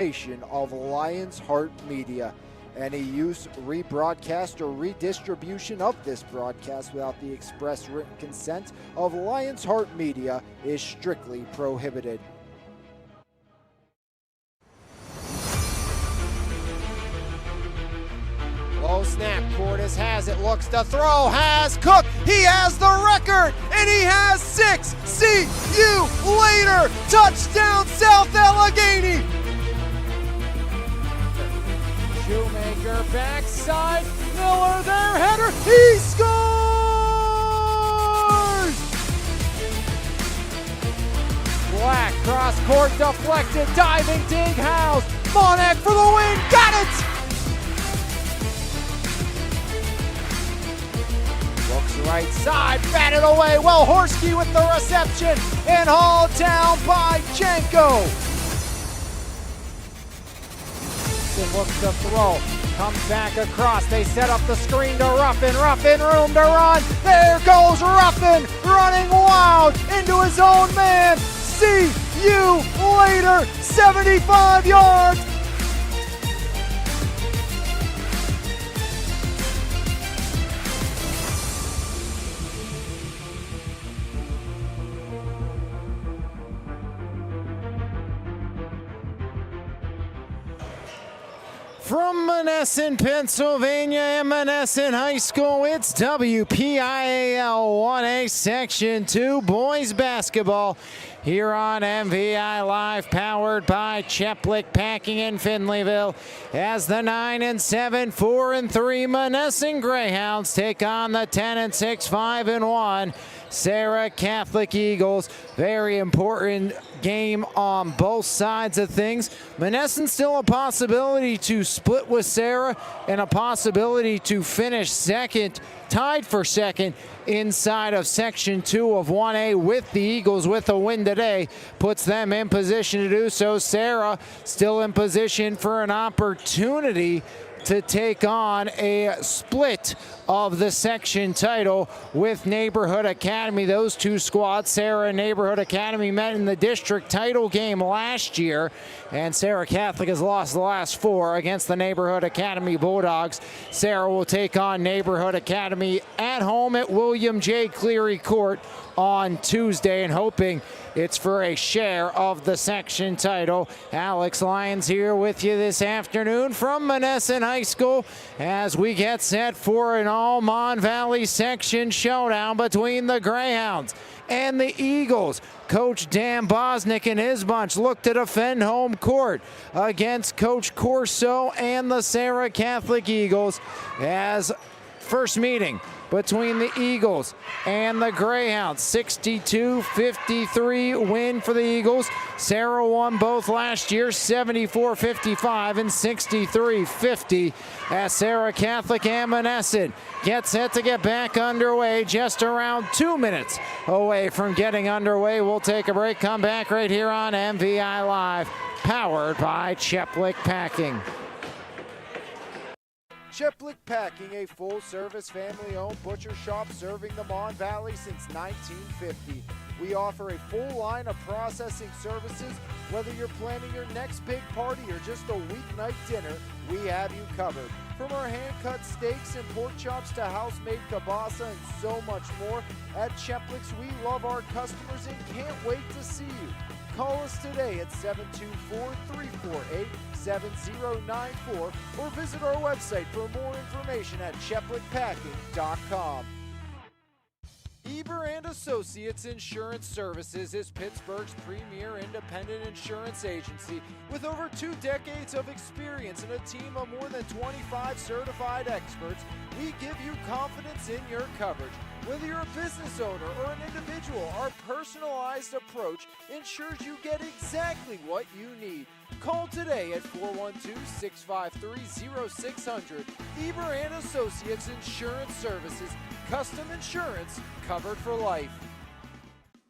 Of Lions Heart Media. Any use, rebroadcast, or redistribution of this broadcast without the express written consent of Lions Heart Media is strictly prohibited. Low snap, Cordes has it, looks to throw, has Cook, he has the record, and he has 6. See you later, touchdown South Allegheny. Shoemaker backside, Miller their header, he scores! Black cross court deflected, diving dig house, Monessen for the win, got it! Looks right side, batted away, well Horsky with the reception, and hauled down by Janko. Looks to throw, comes back across, they set up the screen to Ruffin room to run, there goes Ruffin, running wild into his own man, see you later, 75 yards. From Monessen, Pennsylvania, and Monessen High School, it's WPIAL 1A Section 2 Boys Basketball here on MVI Live, powered by Cheplick Packing in Findlayville, as the 9-7, 4-3 Monessen Greyhounds take on the 10-6, 5-1 Serra Catholic Eagles. Very important game on both sides of things. Monessen still a possibility to split with Serra and a possibility to finish second, tied for second inside of Section 2 of 1A with the Eagles. With a win today, puts them in position to do so. Serra still in position for an opportunity to take on a split of the section title with Neighborhood Academy. Those two squads, Serra and Neighborhood Academy, met in the district title game last year, and Serra Catholic has lost the last 4 against the Neighborhood Academy Bulldogs. Serra will take on Neighborhood Academy at home at William J. Cleary Court on Tuesday, and hoping it's for a share of the section title. Alex Lyons here with you this afternoon from Monessen High School as we get set for an all Mon Valley section showdown between the Greyhounds and the Eagles. Coach Dan Bosnick and his bunch look to defend home court against Coach Corso and the Serra Catholic Eagles, as first meeting between the Eagles and the Greyhounds. 62-53 win for the Eagles. Serra won both last year, 74-55 and 63-50, as Serra Catholic and Monessen get set to get back underway, just around 2 minutes away from getting underway. We'll take a break, come back right here on MVI Live, powered by Cheplick Packing. Cheplick Packing, a full-service, family-owned butcher shop serving the Mon Valley since 1950. We offer a full line of processing services. Whether you're planning your next big party or just a weeknight dinner, we have you covered. From our hand-cut steaks and pork chops to house-made kielbasa and so much more, at Cheplick's we love our customers and can't wait to see you. Call us today at 724-348-7094 or visit our website for more information at cheplickpacking.com. Eber and Associates Insurance Services is Pittsburgh's premier independent insurance agency with over 2 decades of experience and a team of more than 25 certified experts. We give you confidence in your coverage. Whether you're a business owner or an individual, our personalized approach ensures you get exactly what you need. Call today at 412-653-0600. Eber and Associates Insurance Services, custom insurance covered for life.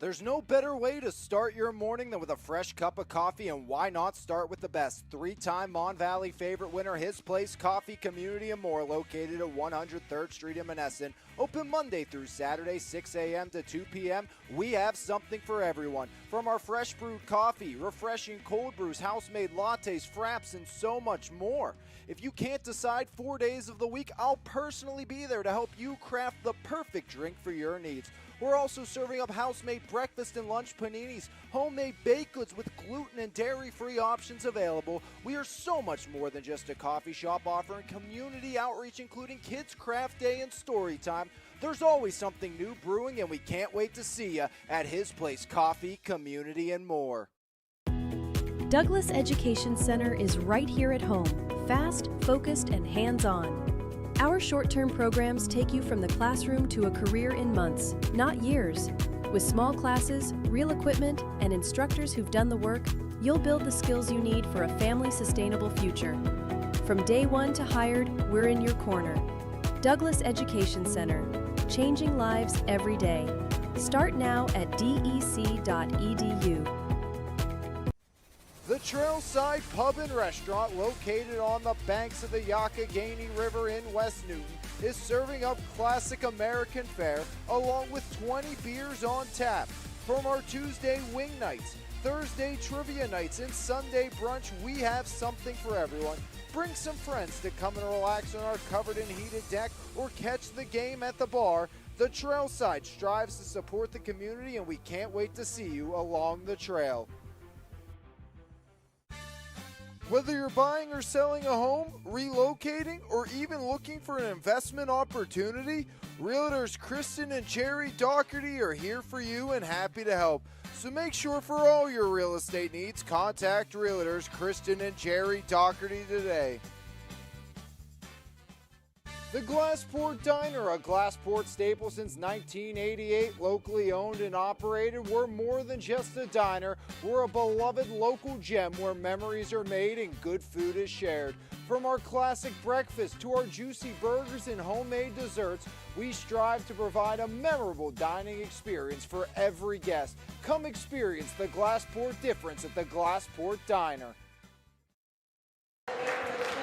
There's no better way to start your morning than with a fresh cup of coffee, and why not start with the best? Three-time Mon Valley favorite winner, His Place Coffee, Community and More, located at 103rd Street in Monessen. Open Monday through Saturday, 6 a.m. to 2 p.m. We have something for everyone. From our fresh brewed coffee, refreshing cold brews, house-made lattes, fraps, and so much more. If you can't decide 4 days of the week, I'll personally be there to help you craft the perfect drink for your needs. We're also serving up house-made breakfast and lunch paninis, homemade baked goods with gluten and dairy-free options available. We are so much more than just a coffee shop, offering community outreach, including Kids Craft Day and Story Time. There's always something new brewing, and we can't wait to see you at His Place Coffee, Community and More. Douglas Education Center is right here at home, fast, focused, and hands-on. Our short-term programs take you from the classroom to a career in months, not years. With small classes, real equipment, and instructors who've done the work, you'll build the skills you need for a family-sustainable future. From day one to hired, we're in your corner. Douglas Education Center, changing lives every day. Start now at dec.edu. The Trailside Pub and Restaurant, located on the banks of the Youghiogheny River in West Newton, is serving up classic American fare along with 20 beers on tap. From our Tuesday wing nights, Thursday trivia nights, and Sunday brunch, we have something for everyone. Bring some friends to come and relax on our covered and heated deck or catch the game at the bar. The Trailside strives to support the community, and we can't wait to see you along the trail. Whether you're buying or selling a home, relocating, or even looking for an investment opportunity, Realtors Kristen and Jerry Doherty are here for you and happy to help. So make sure for all your real estate needs, contact Realtors Kristen and Jerry Doherty today. The Glassport Diner, a Glassport staple since 1988, locally owned and operated. We're more than just a diner. We're a beloved local gem where memories are made and good food is shared. From our classic breakfast to our juicy burgers and homemade desserts, we strive to provide a memorable dining experience for every guest. Come experience the Glassport difference at the Glassport Diner.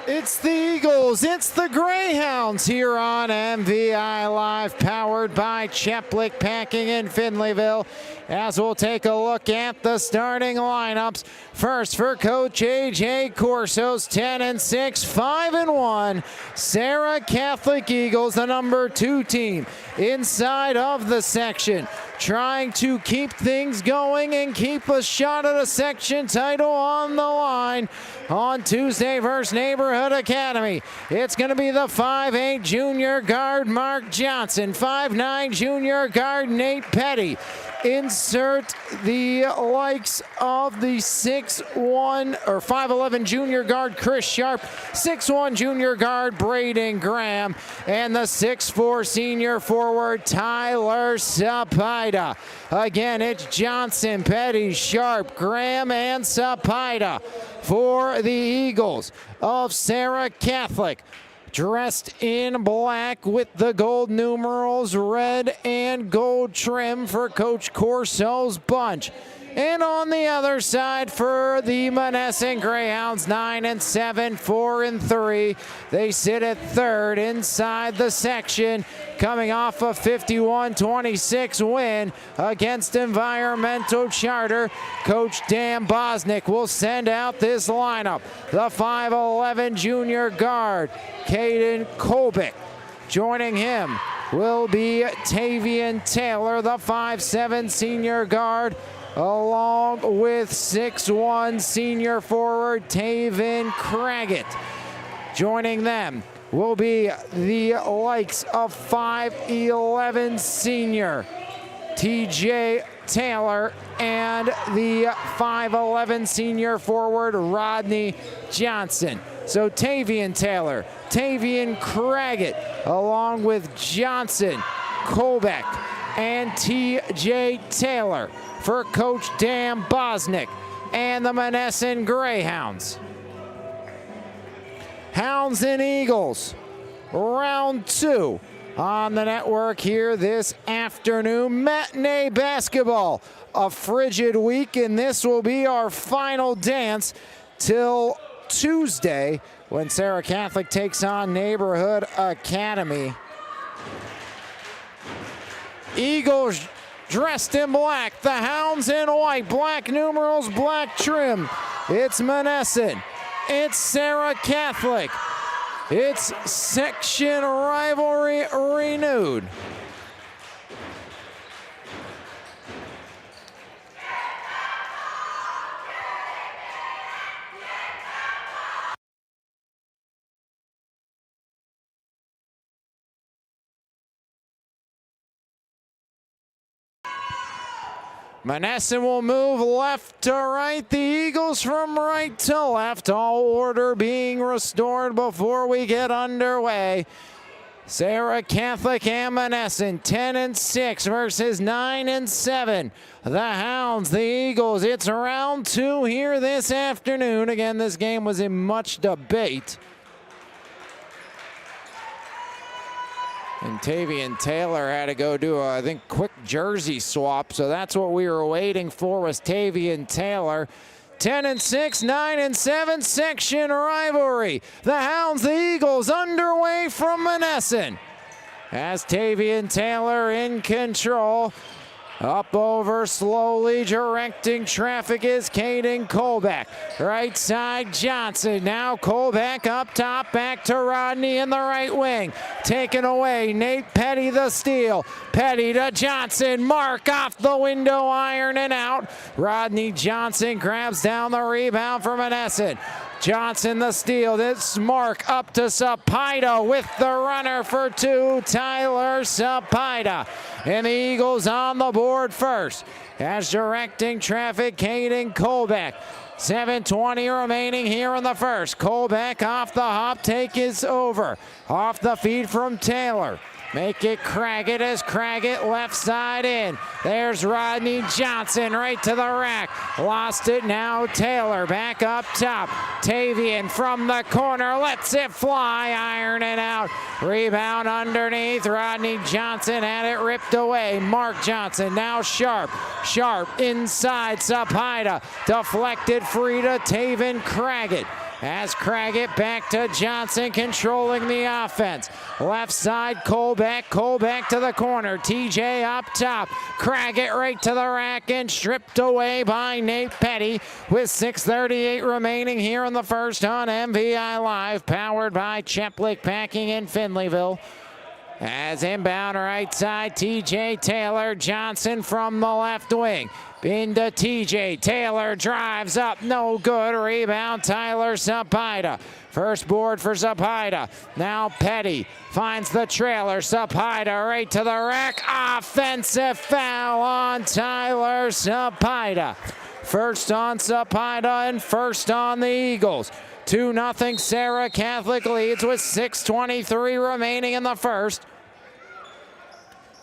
It's the Eagles, it's the Greyhounds here on MVI Live, powered by Cheplick Packing in Findlayville, as we'll take a look at the starting lineups. First for Coach A.J. Corso's 10-6, 5-1. Serra Catholic Eagles, the number 2 team inside of the section, trying to keep things going and keep a shot at a section title on the line on Tuesday versus Neighborhood Academy. It's going to be the 5'8 junior guard Mark Johnson, 5'9 junior guard Nate Petty. Insert the likes of the 6'1 or 5'11 junior guard Chris Sharp, 6'1 junior guard Braden Graham, and the 6'4 senior forward Tyler Sapida. Again, it's Johnson, Petty, Sharp, Graham, and Sapida for the Eagles of Serra Catholic. Dressed in black with the gold numerals, red and gold trim for Coach Corso's bunch. And on the other side for the Monessen Greyhounds, 9-7, 4-3. They sit at third inside the section, coming off a 51-26 win against Environmental Charter. Coach Dan Bosnick will send out this lineup. The 5'11 junior guard, Caden Kolbick. Joining him will be Tavian Taylor, the 5'7 senior guard, along with 6'1 senior forward Taven Craggett. Joining them will be the likes of 5'11 senior TJ Taylor and the 5'11 senior forward Rodney Johnson. So Tavian Taylor, Tavian Craggett, along with Johnson, Kolbeck, and TJ Taylor for Coach Dan Bosnick and the Monessen Greyhounds. Hounds and Eagles, round 2 on the network here this afternoon. Matinee basketball, a frigid week, and this will be our final dance till Tuesday when Serra Catholic takes on Neighborhood Academy. Eagles dressed in black, the Hounds in white, black numerals, black trim. It's Monessen, it's Serra Catholic, it's section rivalry renewed. Monessen will move left to right, the Eagles from right to left, all order being restored before we get underway. Serra Catholic and Monessen, 10-6 versus 9-7. The Hounds, the Eagles, it's round 2 here this afternoon. Again, this game was in much debate. And Tavian Taylor had to go do a, I think, quick jersey swap. So that's what we were waiting for, was Tavian Taylor. 10-6, 9-7 section rivalry. The Hounds, the Eagles underway from Monessen. As Tavian Taylor in control. Up over slowly, directing traffic is Caden Colbeck. Right side Johnson, now Colbeck up top, back to Rodney in the right wing. Taken away, Nate Petty the steal. Petty to Johnson, Mark off the window iron and out. Rodney Johnson grabs down the rebound for Monessen. Johnson the steal, this Mark up to Sapida with the runner for 2, Tyler Sapida. And the Eagles on the board first. As directing traffic, Caden Colbeck. 7:20 remaining here in the first. Colbeck off the hop, take is over. Off the feed from Taylor. Make it Craggett as Craggett left side in. There's Rodney Johnson right to the rack. Lost it now, Taylor back up top. Tavian from the corner lets it fly, iron it out. Rebound underneath, Rodney Johnson had it ripped away. Mark Johnson now Sharp. Sharp inside Sapida. Deflected free to Taven Craggett. As Craggett back to Johnson controlling the offense. Left side Colbeck, Colbeck to the corner. TJ up top. Craggett right to the rack and stripped away by Nate Petty with 6:38 remaining here in the first on MVI Live, powered by Cheplick Packing in Finleyville. As inbound right side, TJ Taylor, Johnson from the left wing. Into TJ, Taylor drives up, no good, rebound Tyler Sapida. First board for Sapida, now Petty finds the trailer, Sapida right to the rack, offensive foul on Tyler Sapida. First on Sapida and first on the Eagles. 2-0 Serra Catholic leads with 6:23 remaining in the first.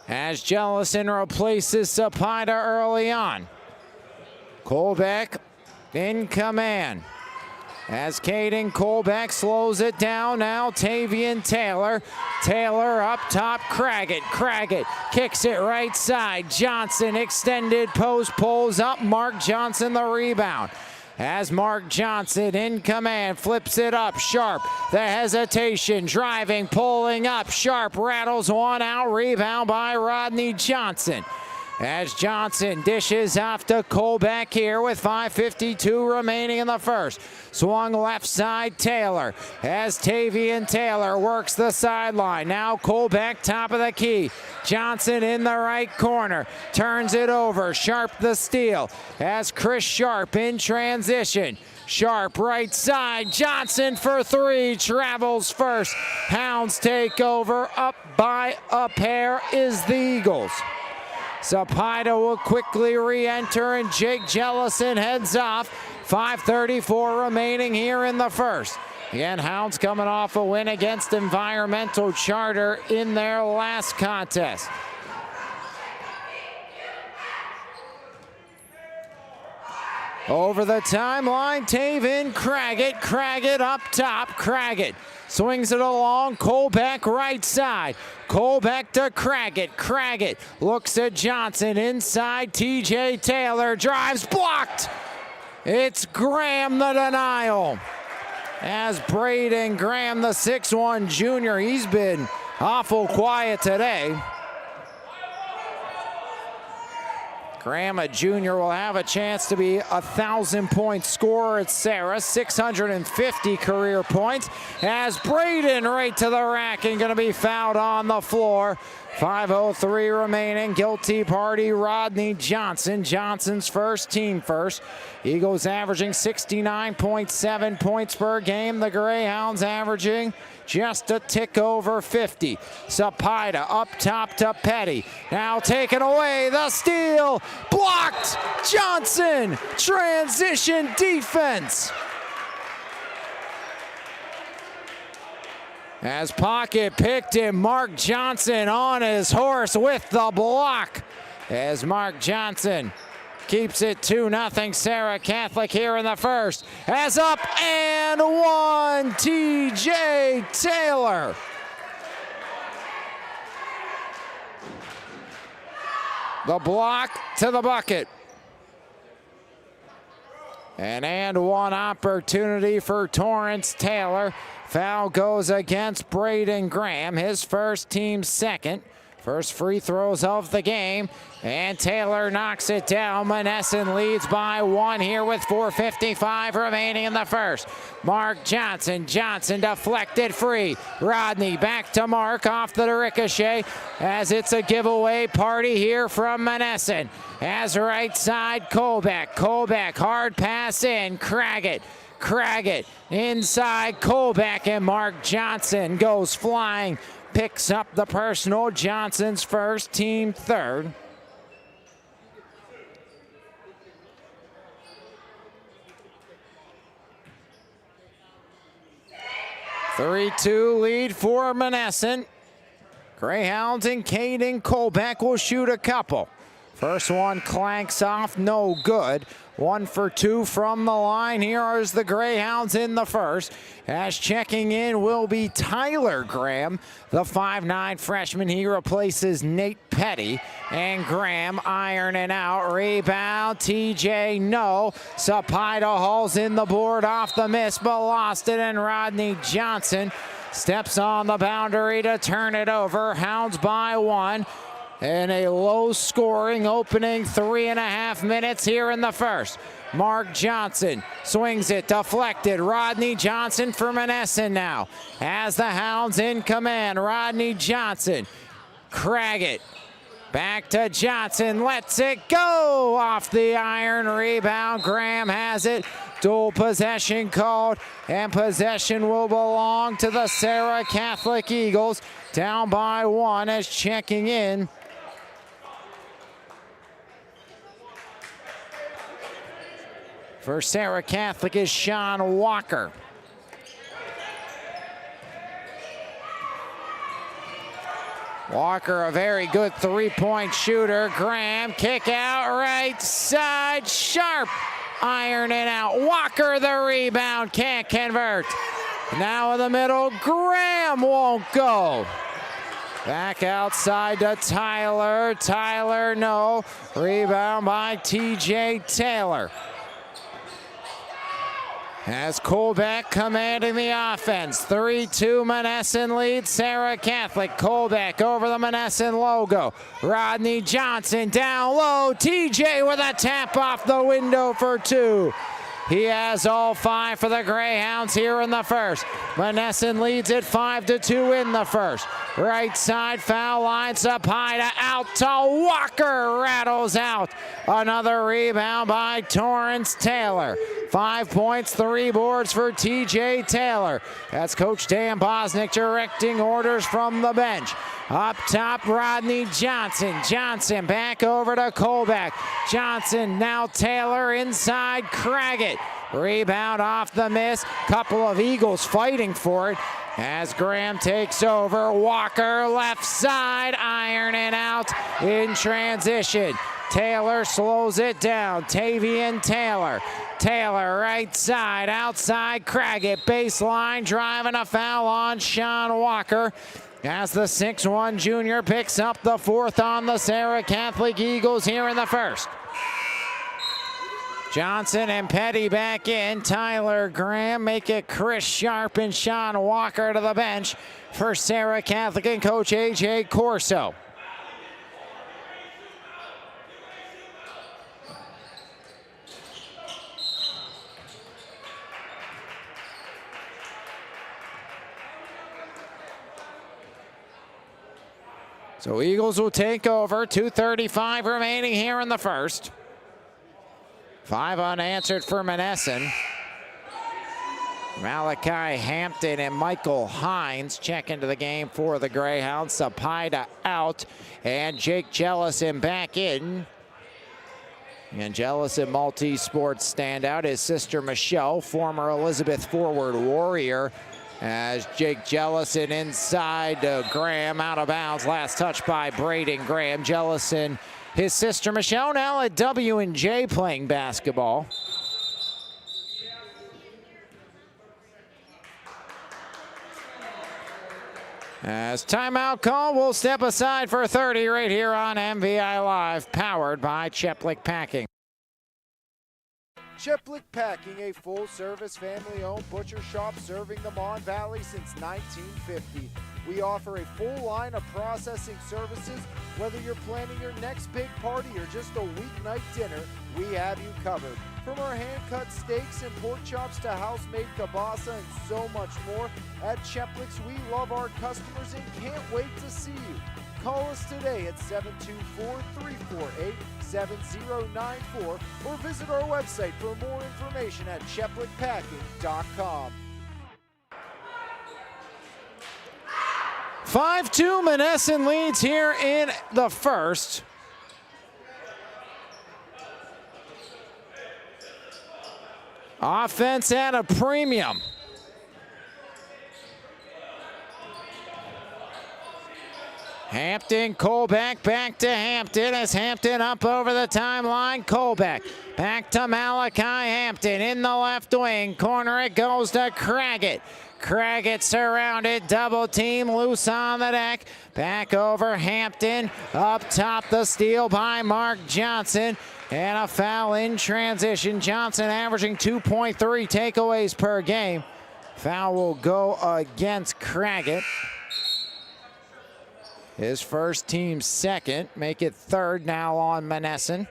As Jellison replaces Sapida early on. Colbeck in command. As Caden Colbeck slows it down, now Tavian Taylor. Taylor up top, Craggett. Craggett kicks it right side. Johnson extended post, pulls up. Mark Johnson the rebound. As Mark Johnson in command, flips it up, Sharp, the hesitation, driving, pulling up, Sharp rattles one out, rebound by Rodney Johnson. As Johnson dishes off to Colbeck here with 5:52 remaining in the first. Swung left side Taylor as Tavian Taylor works the sideline. Now Colbeck top of the key. Johnson in the right corner. Turns it over. Sharp the steal as Chris Sharp in transition. Sharp right side. Johnson for 3. Travels first. Hounds take over. Up by a pair is the Eagles. Sapida will quickly re-enter and Jake Jellison heads off. 5:34 remaining here in the first. Again, Hounds coming off a win against Environmental Charter in their last contest. Over the timeline, Taven Craggett. Craggett up top. Craggett swings it along. Colbeck right side. Colbeck to Craggett. Craggett looks at Johnson inside. TJ Taylor drives, blocked. It's Graham the denial. As Braden Graham, the 6'1 junior, he's been awful quiet today. Graham, a junior, will have a chance to be 1,000-point scorer at Serra, 650 career points. As Braden right to the rack and going to be fouled on the floor. 5:03 remaining. Guilty party, Rodney Johnson. Johnson's first, team first. Eagles averaging 69.7 points per game. The Greyhounds averaging just a tick over 50. Sapida up top to Petty. Now taken away. The steal. Blocked. Johnson. Transition defense. As pocket picked him, Mark Johnson on his horse with the block. As Mark Johnson keeps it 2-0 Serra Catholic here in the first. As up and one, TJ Taylor. The block to the bucket. And one opportunity for Torrance Taylor. Foul goes against Braden Graham, his first, team second. First free throws of the game, and Taylor knocks it down. Monessen leads by 1 here with 4:55 remaining in the first. Mark Johnson. Johnson deflected free. Rodney back to Mark off the ricochet as it's a giveaway party here from Monessen. As right side, Colbeck. Colbeck, hard pass in. Craggett. Craggett inside. Colbeck, and Mark Johnson goes flying. Picks up the personal. Johnson's first, team third. (3-2) lead for Monessen. Greyhounds and Caden Colbeck will shoot a couple. First one clanks off, no good. 1 for 2 from the line. Here is the Greyhounds in the first. As checking in will be Tyler Graham, the 5'9 freshman. He replaces Nate Petty. And Graham ironing out. Rebound, TJ, no. Sapida hauls in the board off the miss, but lost it. And Rodney Johnson steps on the boundary to turn it over. Hounds by 1. And a low-scoring opening 3.5 minutes here in the first. Mark Johnson swings it, deflected. Rodney Johnson for Monessen now. As the Hounds in command, Rodney Johnson. Craggett back to Johnson, lets it go off the iron. Rebound, Graham has it. Dual possession called, and possession will belong to the Serra Catholic Eagles. Down by 1 as checking in for Serra Catholic is Sean Walker. Walker, a very good three-point shooter. Graham, kick out right side, sharp. Iron it out. Walker the rebound, can't convert. Now in the middle, Graham won't go. Back outside to Tyler. Tyler, no. Rebound by TJ Taylor. As Colbeck commanding the offense. 3-2 Monessen lead Serra Catholic. Colbeck over the Monessen logo. Rodney Johnson down low. TJ with a tap off the window for 2. He has all 5 for the Greyhounds here in the first. Monessen leads it 5-2 in the first. Right side foul line, Sapida out to Walker, rattles out. Another rebound by Torrance Taylor. 5 points, 3 boards for TJ Taylor. That's Coach Dan Bosnick directing orders from the bench. Up top, Rodney Johnson. Johnson back over to Colbeck. Johnson, now Taylor inside, Craggett. Rebound off the miss. Couple of Eagles fighting for it as Graham takes over. Walker left side, ironing out in transition. Taylor slows it down. Tavian Taylor Taylor, right side, outside Craggett, baseline, driving a foul on Sean Walker. As the 6'1 junior picks up the 4th on the Serra Catholic Eagles here in the first. Johnson and Petty back in. Tyler Graham make it Chris Sharp and Sean Walker to the bench for Serra Catholic and Coach A.J. Corso. So Eagles will take over. 2:35 remaining here in the first. 5 unanswered for Monessen. Malachi Hampton and Michael Hines check into the game for the Greyhounds. Sapida out and Jake Jellison back in. And Jellison, multi-sports standout. His sister Michelle, former Elizabeth Forward Warrior. As Jake Jellison inside Graham, out of bounds. Last touch by Braden Graham. Jellison, his sister Michelle, now at W&J playing basketball. As timeout call, we'll step aside for 30 right here on MVI Live, powered by Cheplick Packing. Cheplick Packing, a full-service, family-owned butcher shop serving the Mon Valley since 1950. We offer a full line of processing services. Whether you're planning your next big party or just a weeknight dinner, we have you covered. From our hand-cut steaks and pork chops to house-made kielbasa and so much more, at Cheplick's we love our customers and can't wait to see you. Call us today at 724-348-7094 or visit our website for more information at cheplickpacking.com. 5-2 Monessen leads here in the first. Offense at a premium. Hampton, Colbeck, back to Hampton as Hampton up over the timeline. Colbeck back to Malachi Hampton in the left wing. Corner it goes to Craggett. Craggett surrounded, double team, loose on the deck. Back over Hampton, up top the steal by Mark Johnson. And a foul in transition. Johnson averaging 2.3 takeaways per game. Foul will go against Craggett. His first, team second. Make it third now on Monessen.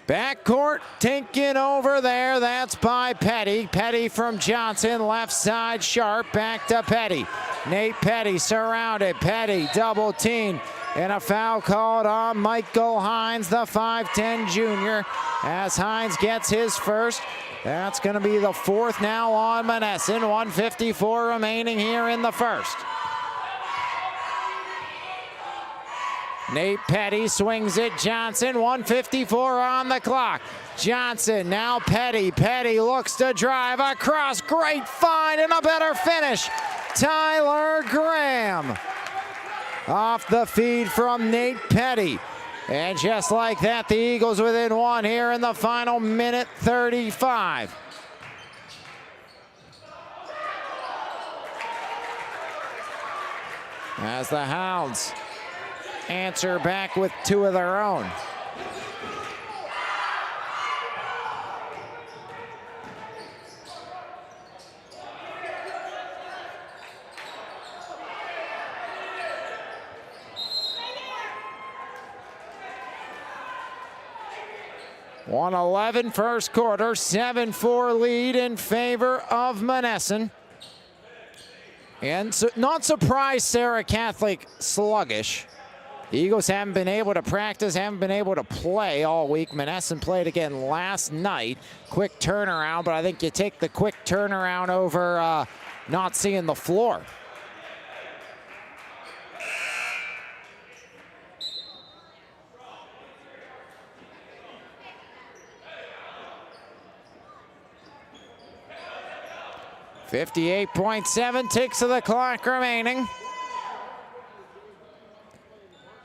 Backcourt taken over there. That's by Petty. Petty from Johnson. Left side Sharp. Back to Petty. Nate Petty surrounded. Petty double teamed. And a foul called on Michael Hines, the 5'10 junior. As Hines gets his first. That's going to be the 4th now on Monessen. 1:54 remaining here in the first. Nate Petty swings it. Johnson, 1:54 on the clock. Johnson, now Petty. Petty looks to drive across. Great find and a better finish. Tyler Graham. Off the feed from Nate Petty. And just like that, the Eagles within 1 here in the final minute 35. As the Hounds answer back with 2 of their own. .111 first quarter, 7-4 lead in favor of Monessen. And so, not surprised Serra Catholic sluggish. The Eagles haven't been able to practice, haven't been able to play all week. Monessen played again last night. Quick turnaround, but I think you take the quick turnaround over not seeing the floor. .7 ticks of the clock remaining.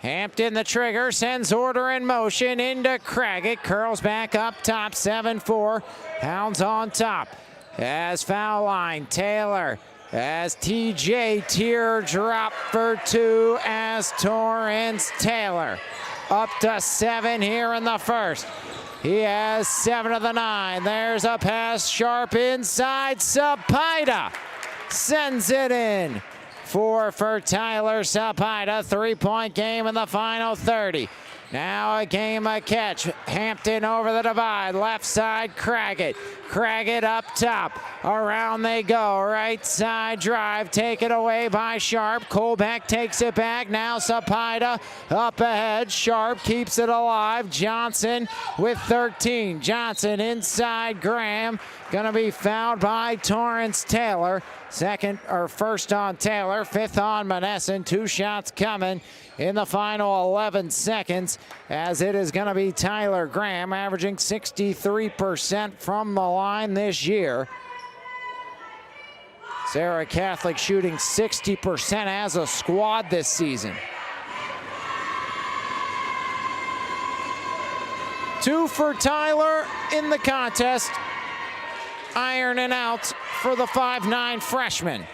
Hampton the trigger, sends order in motion into Craggett, curls back up top, 7-4. Hounds on top. As foul line, Taylor. As TJ teardrop for 2 as Torrance Taylor. Up to 7 here in the first. He has 7 of the 9. There's a pass sharp inside. Sapida sends it in. 4 for Tyler Sapida. 3-point game in the final 30. Now a game of catch. Hampton over the divide. Left side, Craggett. Craggett up top. Around they go. Right side drive. Taken away by Sharp. Colbeck takes it back. Now Sapida up ahead. Sharp keeps it alive. Johnson with 13. Johnson inside Graham. Gonna be fouled by Torrance Taylor. First on Taylor, 5th on Monessen. 2 shots coming in the final 11 seconds, as it is going to be Tyler Graham, averaging 63% from the line this year. Serra Catholic shooting 60% as a squad this season. 2 for Tyler in the contest. Iron and out for the 5'9" freshman.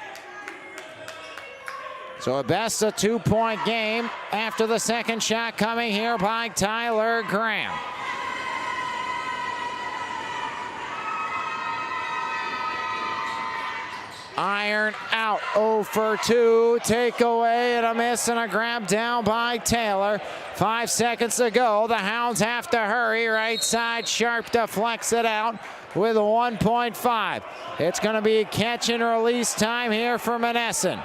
So at best a 2-point game after the second shot coming here by Tyler Graham. Iron out, 0 for 2. Takeaway and a miss and a grab down by Taylor. 5 seconds to go. The Hounds have to hurry. Right side, Sharp deflects it out with 1.5. It's going to be catch and release time here for Monessen.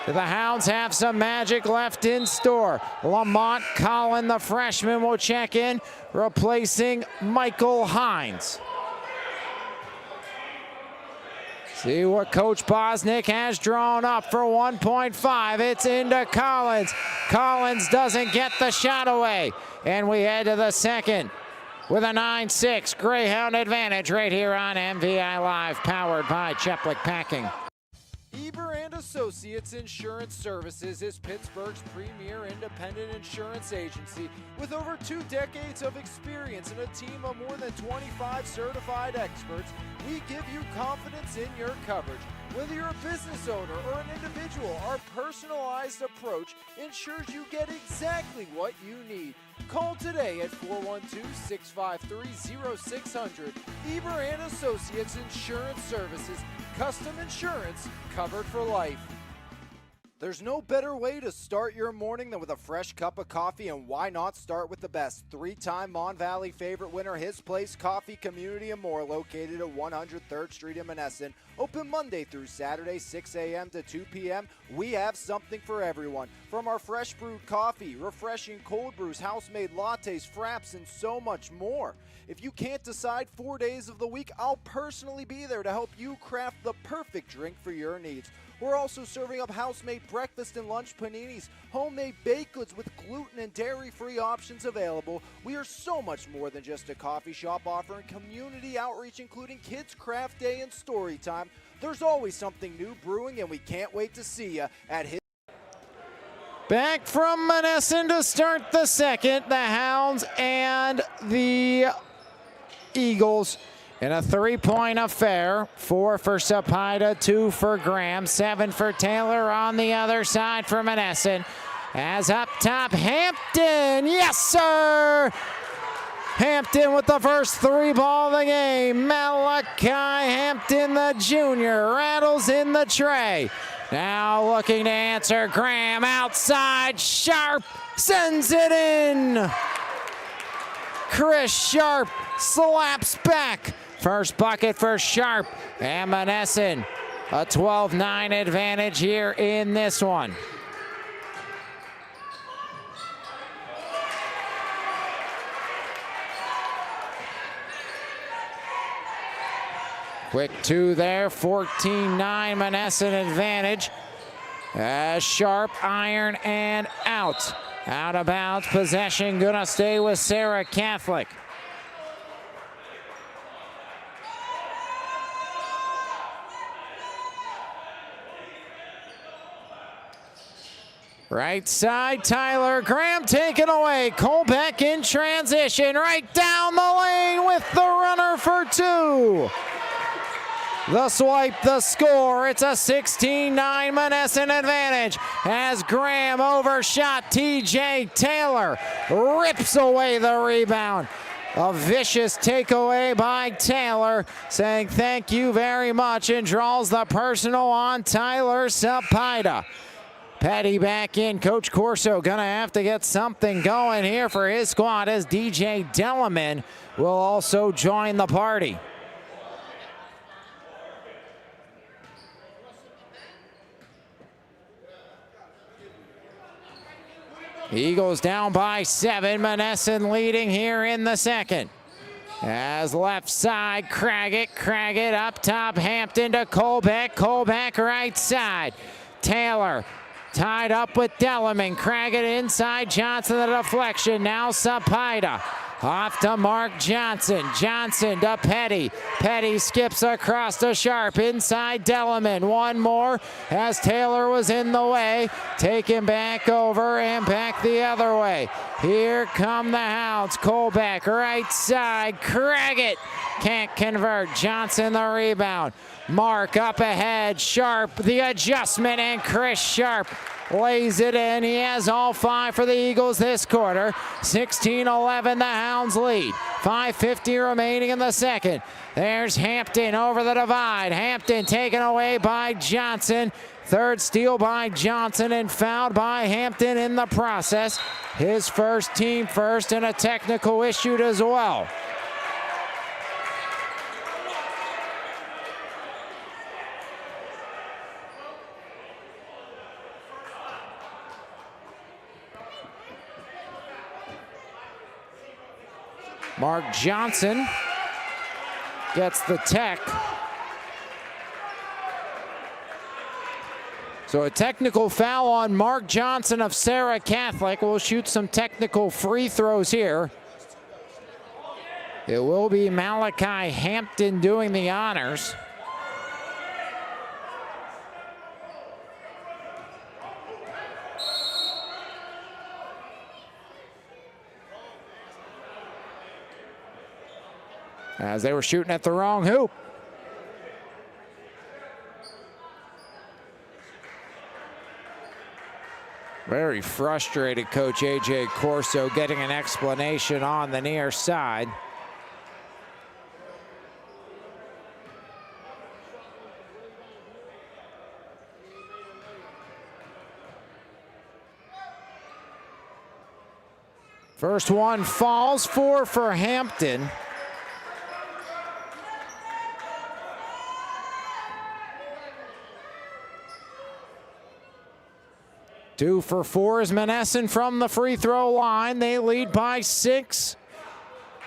The Hounds have some magic left in store. Lamont Collin, the freshman, will check in, replacing Michael Hines. See what Coach Bosnick has drawn up for 1.5. It's into Collins. Collins doesn't get the shot away. And we head to the second with a 9-6 Greyhound advantage right here on MVI Live, powered by Cheplick Packing. Eber and Associates Insurance Services is Pittsburgh's premier independent insurance agency with over 2 decades of experience and a team of more than 25 certified experts. We give you confidence in your coverage. Whether you're a business owner or an individual, our personalized approach ensures you get exactly what you need. Call today at 412-653-0600. Eber and Associates Insurance Services. Custom insurance covered for life. There's no better way to start your morning than with a fresh cup of coffee, and why not start with the best? 3-time Mon Valley favorite winner, His Place Coffee Community and More, located at 103rd Street in Monessen. Open Monday through Saturday, 6 a.m. to 2 p.m. We have something for everyone. From our fresh brewed coffee, refreshing cold brews, house-made lattes, fraps, and so much more. If you can't decide 4 days of the week, I'll personally be there to help you craft the perfect drink for your needs. We're also serving up house-made breakfast and lunch paninis, homemade baked goods with gluten and dairy-free options available. We are so much more than just a coffee shop, offering community outreach, including Kids Craft Day and Story Time. There's always something new brewing, and we can't wait to see you at His. Back from Monessen to start the second, the Hounds and the Eagles in a 3-point affair. 4 for Sapida, 2 for Graham, 7 for Taylor on the other side for Monessen. As up top, Hampton, yes sir! Hampton with the first 3 ball of the game. Malachi Hampton, the junior, rattles in the tray. Now looking to answer, Graham outside, Sharp sends it in. Chris Sharp slaps back. First bucket for Sharp, and Monessen a 12-9 advantage here in this one. Quick 2 there, 14-9 Monessen advantage. Sharp, iron, and out. Out of bounds, possession gonna stay with Serra Catholic. Right side, Tyler Graham taken away. Colbeck in transition, right down the lane with the runner for two. The swipe, the score, it's a 16-9 Monessen advantage as Graham overshot TJ Taylor, rips away the rebound. A vicious takeaway by Taylor, saying thank you very much, and draws the personal on Tyler Sapida. Petty back in. Coach Corso gonna have to get something going here for his squad as DJ Delliman will also join the party. Eagles down by 7. Monessen leading here in the second. As left side, Craggett up top, Hampton to Colbeck right side. Taylor tied up with Delliman. Craggett inside, Johnson the deflection. Now Sapida. Off to Mark Johnson. Johnson to Petty. Petty skips across to Sharp. Inside Delliman. One more as Taylor was in the way. Taken back over and back the other way. Here come the Hounds. Colbeck right side. Craggett can't convert. Johnson the rebound. Mark up ahead. Sharp the adjustment, and Chris Sharp lays it in. He has all 5 for the Eagles this quarter. 16-11 the Hounds lead. 5:50 remaining in the second. There's Hampton over the divide. Hampton taken away by Johnson. Third steal by Johnson and fouled by Hampton in the process. His first, team first, and a technical issued as well. Mark Johnson gets the tech. So a technical foul on Mark Johnson of Serra Catholic. We'll shoot some technical free throws here. It will be Malachi Hampton doing the honors. As they were shooting at the wrong hoop. Very frustrated Coach A.J. Corso getting an explanation on the near side. First one falls, 4 for Hampton. Two for 4 is Monessen from the free throw line. They lead by 6,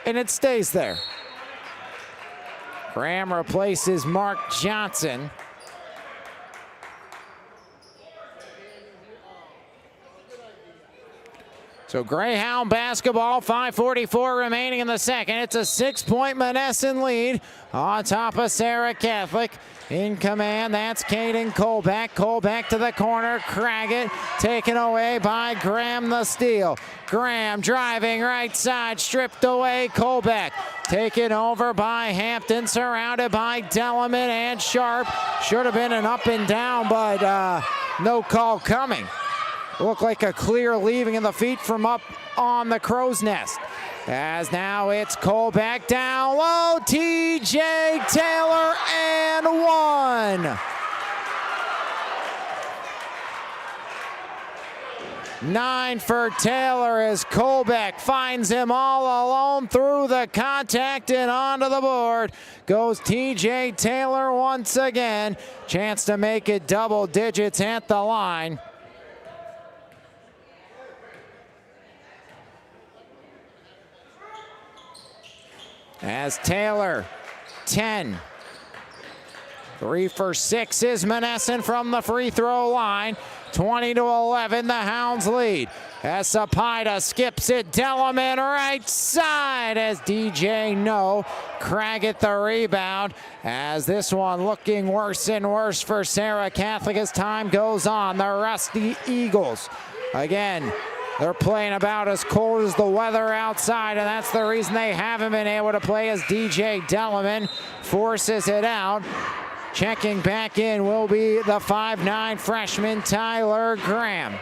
and it stays there. Graham replaces Mark Johnson. So Greyhound basketball, 5:44 remaining in the second. It's a 6-point Monessen lead on top of Serra Catholic. In command, that's Caden Colbeck. Colbeck to the corner. Craggett taken away by Graham the steal. Graham driving right side, stripped away. Colbeck taken over by Hampton, surrounded by Delliman and Sharp. Should have been an up and down, but no call coming. Looked like a clear leaving of the feet from up on the crow's nest. As now it's Colbeck down low, TJ Taylor, and 1. 9 for Taylor as Colbeck finds him all alone through the contact and onto the board. Goes TJ Taylor once again. Chance to make it double digits at the line. As Taylor, 10. 3 for 6 is Monessen from the free throw line. 20-11, the Hounds lead. As Sapida skips it, Delliman right side as DJ No. Craggett the rebound. As this one looking worse and worse for Serra Catholic as time goes on. The rusty Eagles Again, they're playing about as cold as the weather outside, and that's the reason they haven't been able to play, as DJ Delliman forces it out. Checking back in will be the 5'9" freshman Tyler Graham.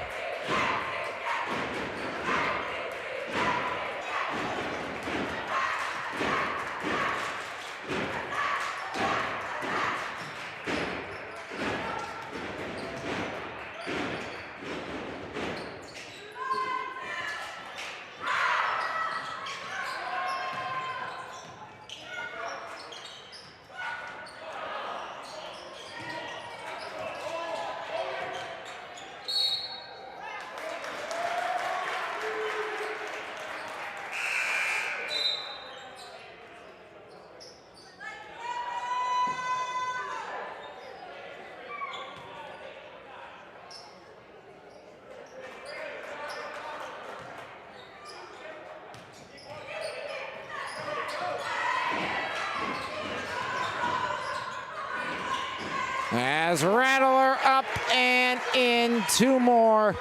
As Rattler up and in, two more.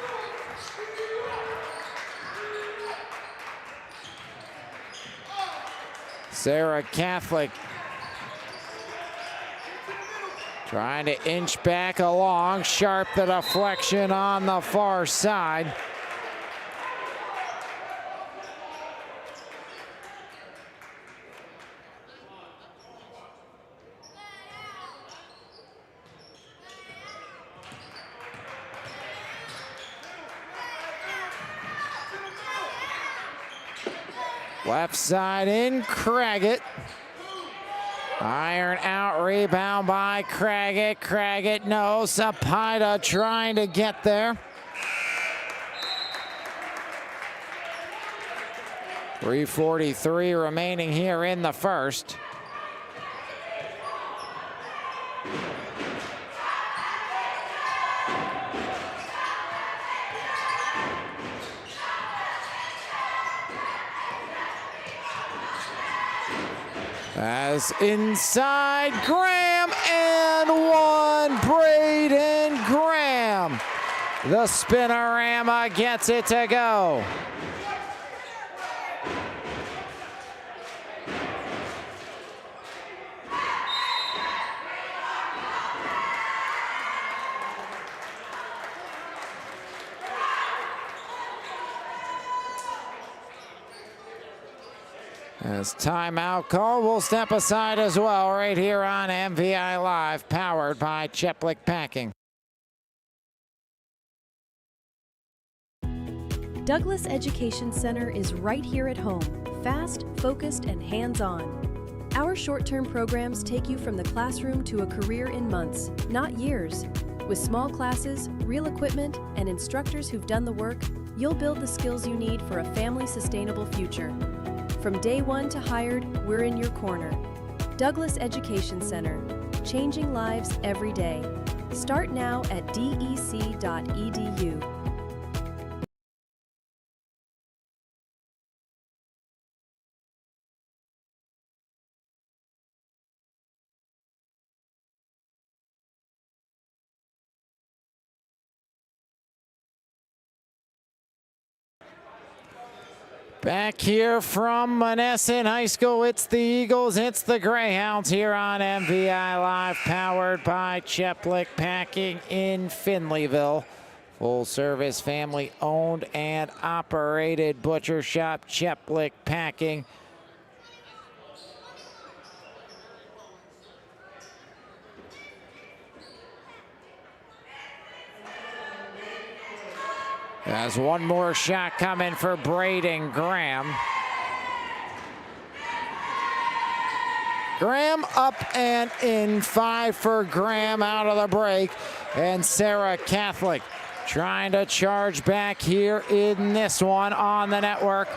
Serra Catholic trying to inch back along. Sharp the deflection on the far side. Left side in, Craggett. Iron out, rebound by Craggett. Craggett, no, Sapida trying to get there. 3:43 remaining here in the first. As inside, Graham and one, Braden Graham. The spinorama gets it to go. As timeout call, we'll step aside as well right here on MVI Live, powered by Cheplick Packing. Douglas Education Center is right here at home, fast, focused, and hands-on. Our short-term programs take you from the classroom to a career in months, not years. With small classes, real equipment, and instructors who've done the work, you'll build the skills you need for a family-sustainable future. From day one to hired, we're in your corner. Douglas Education Center, changing lives every day. Start now at dec.edu. Back here from Monessen High School, it's the Eagles, it's the Greyhounds here on MVI Live, powered by Cheplick Packing in Finleyville. Full service, family owned and operated butcher shop, Cheplick Packing. There's one more shot coming for Braden Graham. Graham up and in, 5 for Graham out of the break. And Serra Catholic trying to charge back here in this one on the network.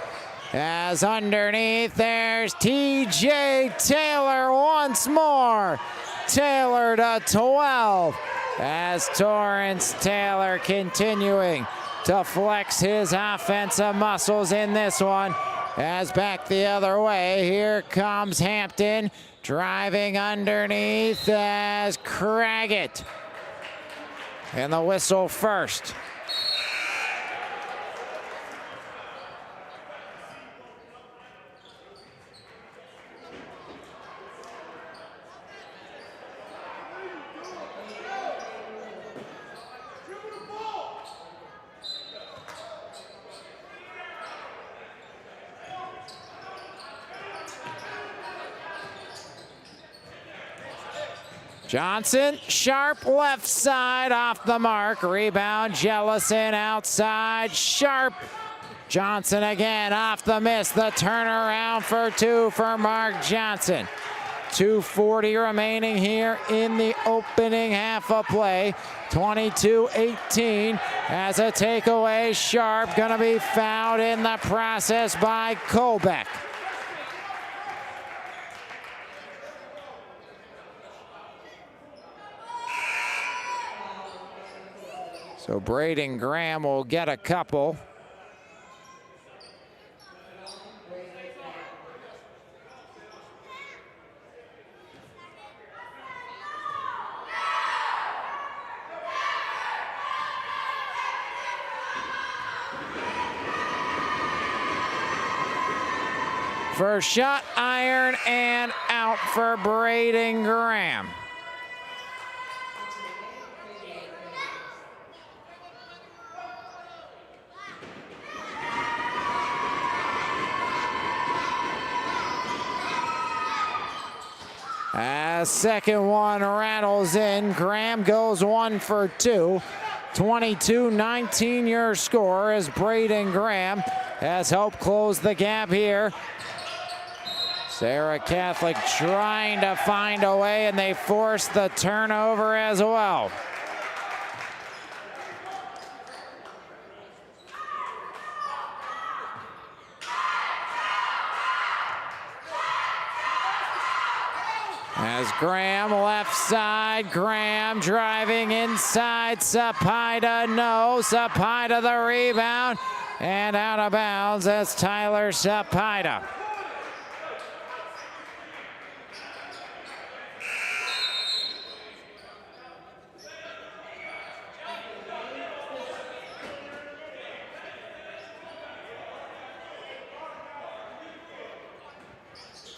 As underneath, there's TJ Taylor once more. Taylor to 12. As Torrance Taylor continuing to flex his offensive muscles in this one. As back the other way, here comes Hampton, driving underneath as Craggett. And the whistle first. Johnson, sharp left side off the mark. Rebound, Jellison outside, sharp. Johnson again off the miss. The turnaround for two for Mark Johnson. 2:40 remaining here in the opening half of play. 22-18 as a takeaway. Sharp gonna be fouled in the process by Colbeck. So Braden Graham will get a couple. First shot, iron and out for Braden Graham. As second one rattles in, Graham goes 1 for 2. 22-19 your score as Braden Graham has helped close the gap here. Serra Catholic trying to find a way, and they force the turnover as well. As Graham left side, Graham driving inside, Sapida, no, Sapida the rebound, and out of bounds as Tyler Sapida.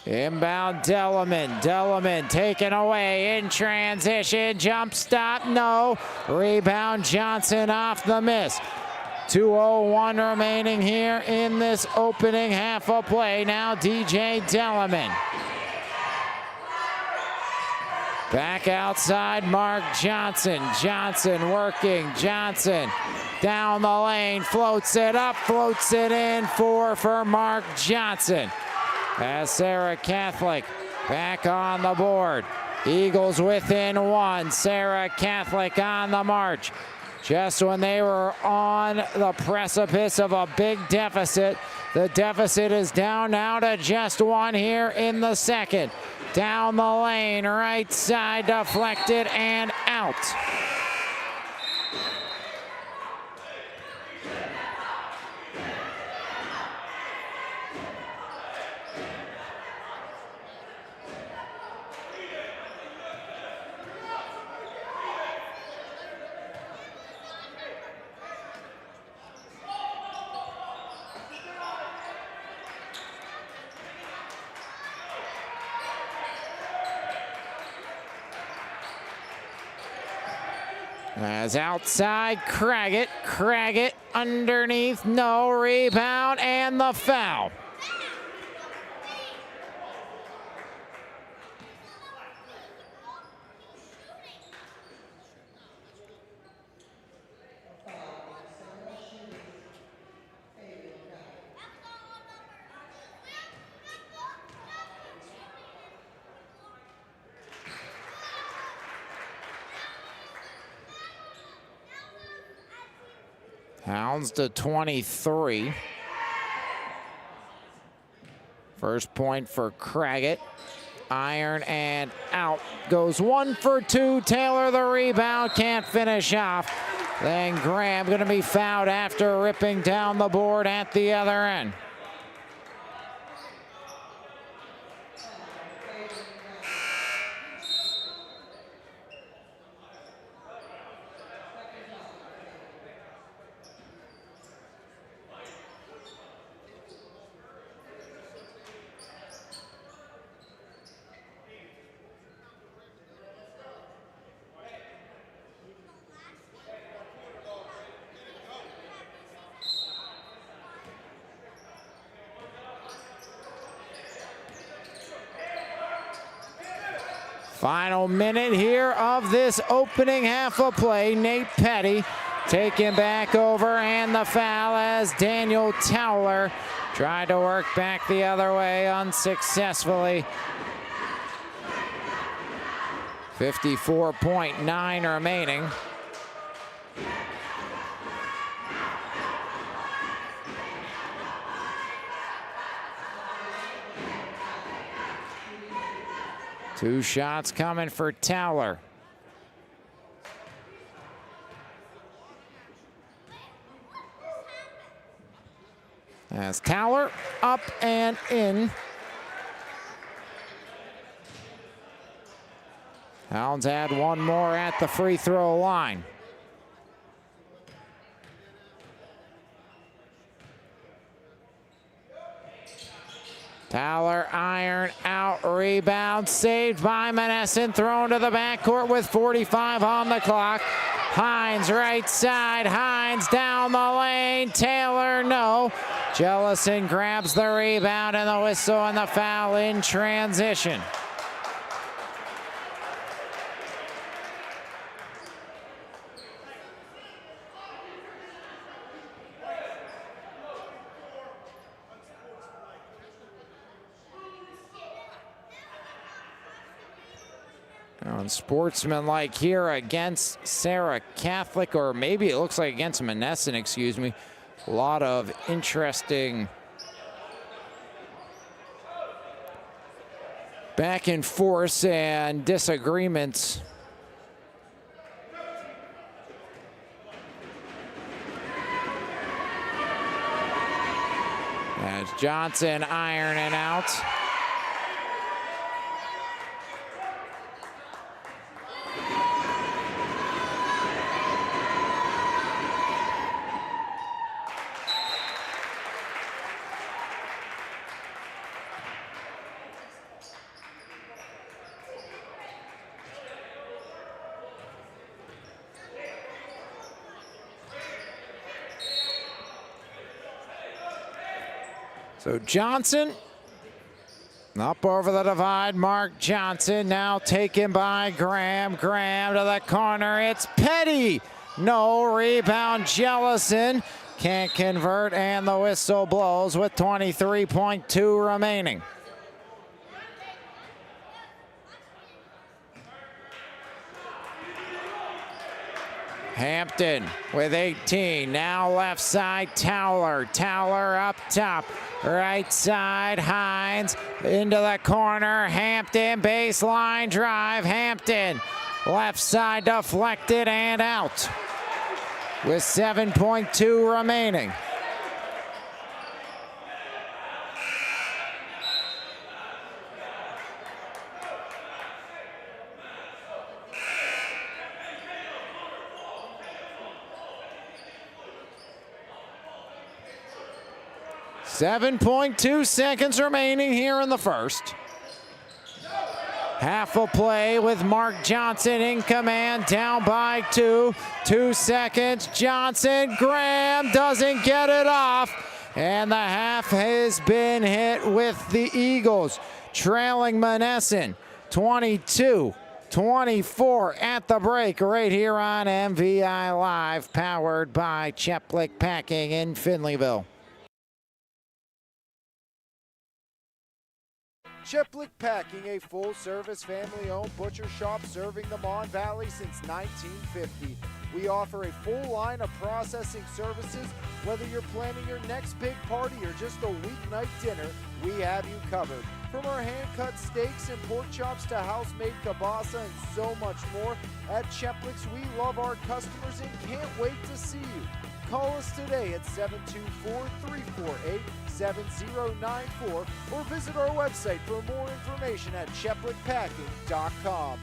Inbound Delleman, Delleman taken away in transition, jump stop, no. Rebound Johnson off the miss. 2:01 remaining here in this opening half of play. Now DJ Delleman. Back outside, Mark Johnson. Johnson working, Johnson down the lane, floats it up, floats it in, 4 for Mark Johnson. As Serra Catholic back on the board. Eagles within 1. Serra Catholic on the march. Just when they were on the precipice of a big deficit, the deficit is down now to just 1 here in the second. Down the lane, right side deflected and out. As outside, Craggett underneath, no, rebound, and the foul. Hounds to 23. First point for Craggett. Iron and out. Goes 1 for 2. Taylor the rebound. Can't finish off. Then Graham going to be fouled after ripping down the board at the other end. Final minute here of this opening half of play. Nate Petty taken back over, and the foul as Daniel Towler tried to work back the other way unsuccessfully. 54.9 remaining. Two shots coming for Towler. As Towler up and in. Hounds add one more at the free throw line. Towler iron out, rebound saved by Monessen, thrown to the backcourt with 45 on the clock. Hines right side, Hines down the lane, Taylor no. Jellison grabs the rebound and the whistle and the foul in transition. Unsportsmanlike here against Serra Catholic, or maybe it looks like against Monessen, excuse me. A lot of interesting back and forth and disagreements. As Johnson ironing out. So Johnson up over the divide. Mark Johnson now taken by Graham. Graham to the corner. It's Petty. No rebound. Jellison can't convert, and the whistle blows with 23.2 remaining. Hampton with 18, now left side, Towler. Towler up top, right side, Hines into the corner, Hampton, baseline drive, Hampton, left side deflected and out with 7.2 remaining. .2 seconds remaining here in the first. Half a play with Mark Johnson in command, down by 2. 2 seconds, Johnson, Graham doesn't get it off. And the half has been hit with the Eagles, trailing Monessen 22-24 at the break right here on MVI Live, powered by Cheplick Packing in Finleyville. Cheplick Packing, a full-service, family-owned butcher shop serving the Mon Valley since 1950. We offer a full line of processing services. Whether you're planning your next big party or just a weeknight dinner, we have you covered. From our hand-cut steaks and pork chops to house-made kielbasa and so much more, at Cheplick's we love our customers and can't wait to see you. Call us today at 724-348-7094 or visit our website for more information at cheplickpacking.com.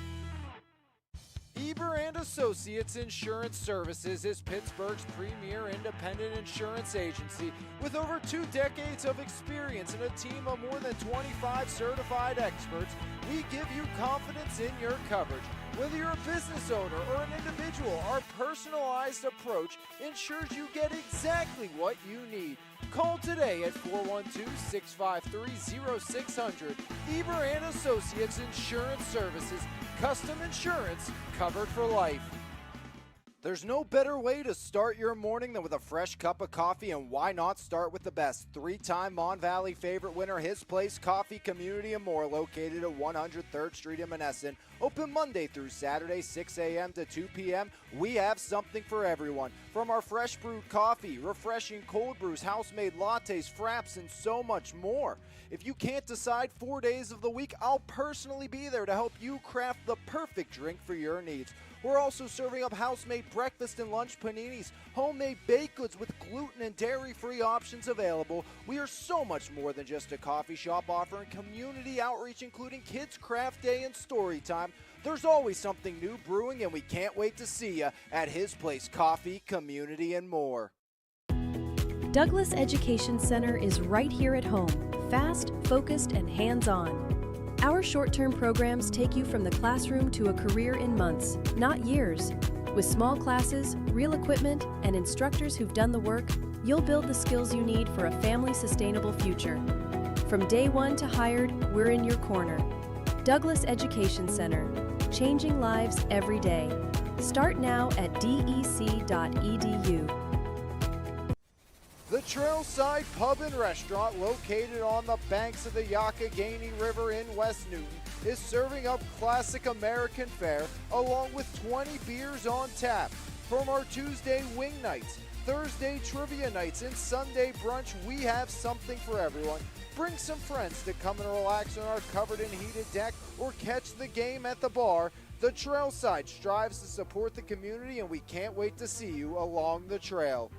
Eber & Associates Insurance Services is Pittsburgh's premier independent insurance agency with over 2 decades of experience and a team of more than 25 certified experts. We give you confidence in your coverage. Whether you're a business owner or an individual, our personalized approach ensures you get exactly what you need. Call today at 412-653-0600. Eber and Associates Insurance Services. Custom insurance covered for life. There's no better way to start your morning than with a fresh cup of coffee, and why not start with the best? Three-time Mon Valley favorite winner, His Place Coffee Community and More, located at 103rd Street in Monessen. Open Monday through Saturday, 6 a.m. to 2 p.m. We have something for everyone. From our fresh brewed coffee, refreshing cold brews, house-made lattes, fraps, and so much more. If you can't decide 4 days of the week, I'll personally be there to help you craft the perfect drink for your needs. We're also serving up house-made breakfast and lunch paninis, homemade baked goods with gluten and dairy-free options available. We are so much more than just a coffee shop, offering community outreach including Kids Craft Day and Story Time. There's always something new brewing, and we can't wait to see you at His Place Coffee, Community, and More. Douglas Education Center is right here at home, fast, focused, and hands-on. Our short-term programs take you from the classroom to a career in months, not years. With small classes, real equipment, and instructors who've done the work, you'll build the skills you need for a family-sustainable future. From day one to hired, we're in your corner. Douglas Education Center, changing lives every day. Start now at dec.edu. The Trailside Pub and Restaurant, located on the banks of the Youghiogheny River in West Newton, is serving up classic American fare along with 20 beers on tap. From our Tuesday wing nights, Thursday trivia nights, and Sunday brunch, we have something for everyone. Bring some friends to come and relax on our covered and heated deck or catch the game at the bar. The Trailside strives to support the community, and we can't wait to see you along the trail.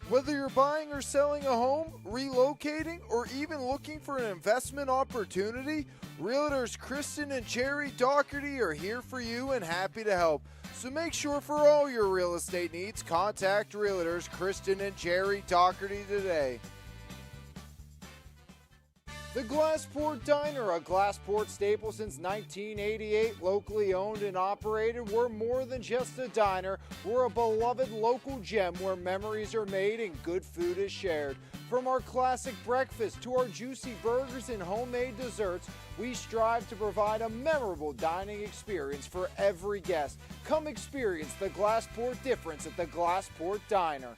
Whether you're buying or selling a home, relocating, or even looking for an investment opportunity, Realtors Kristen and Jerry Doherty are here for you and happy to help. So make sure for all your real estate needs, contact Realtors Kristen and Jerry Doherty today. The Glassport Diner, a Glassport staple since 1988, locally owned and operated. We're more than just a diner. We're a beloved local gem where memories are made and good food is shared. From our classic breakfast to our juicy burgers and homemade desserts, we strive to provide a memorable dining experience for every guest. Come experience the Glassport difference at the Glassport Diner.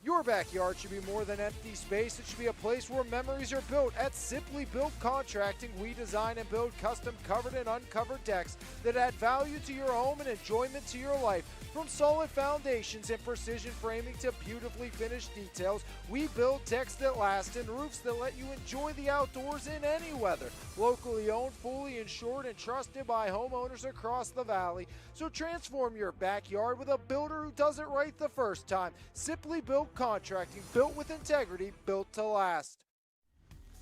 Your backyard should be more than empty space. It should be a place where memories are built. At Simply Built Contracting, we design and build custom covered and uncovered decks that add value to your home and enjoyment to your life. From solid foundations and precision framing to beautifully finished details, we build decks that last and roofs that let you enjoy the outdoors in any weather. Locally owned, fully insured, and trusted by homeowners across the valley. So transform your backyard with a builder who does it right the first time. Simply Built Contracting, built with integrity, built to last.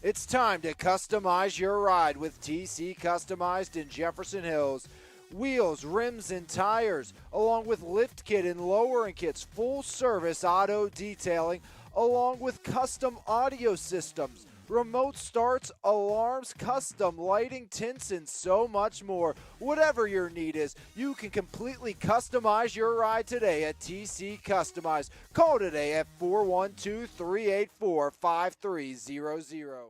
It's time to customize your ride with TC Customized in Jefferson Hills. Wheels, rims, and tires, along with lift kit and lowering kits, full service auto detailing, along with custom audio systems, remote starts, alarms, custom lighting, tints, and so much more. Whatever your need is, you can completely customize your ride today at TC Customized. Call today at 412-384-5300.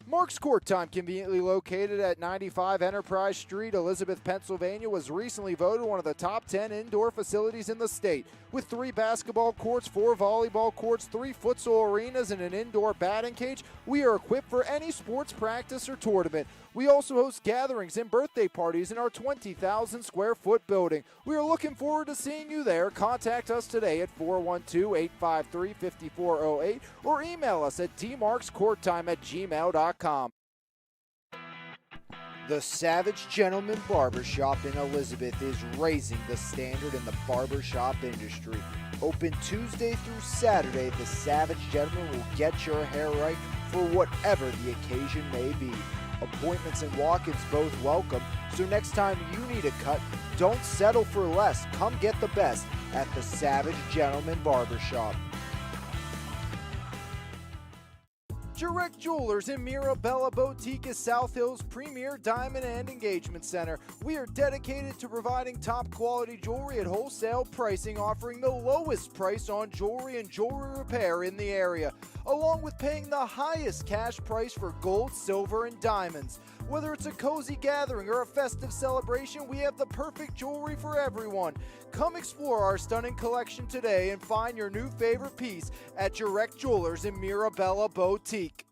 Mark's Court Time, conveniently located at 95 Enterprise Street, Elizabeth, Pennsylvania, was recently voted one of the top 10 indoor facilities in the state. With 3 basketball courts, 4 volleyball courts, 3 futsal arenas, and an indoor batting cage, we are equipped for any sports practice or tournament. We also host gatherings and birthday parties in our 20,000 square foot building. We are looking forward to seeing you there. Contact us today at 412-853-5408 or email us at dmarkscourttime@gmail.com. The Savage Gentleman Barbershop in Elizabeth is raising the standard in the barbershop industry. Open Tuesday through Saturday, the Savage Gentleman will get your hair right for whatever the occasion may be. Appointments and walk-ins both welcome, so next time you need a cut, don't settle for less. Come get the best at the Savage Gentleman Barbershop. Direct Jewelers in Mirabella Boutique is South Hill's premier diamond and engagement center. We are dedicated to providing top quality jewelry at wholesale pricing, offering the lowest price on jewelry and jewelry repair in the area, along with paying the highest cash price for gold, silver, and diamonds. Whether it's a cozy gathering or a festive celebration, we have the perfect jewelry for everyone. Come explore our stunning collection today and find your new favorite piece at Direct Jewelers in Mirabella Boutique.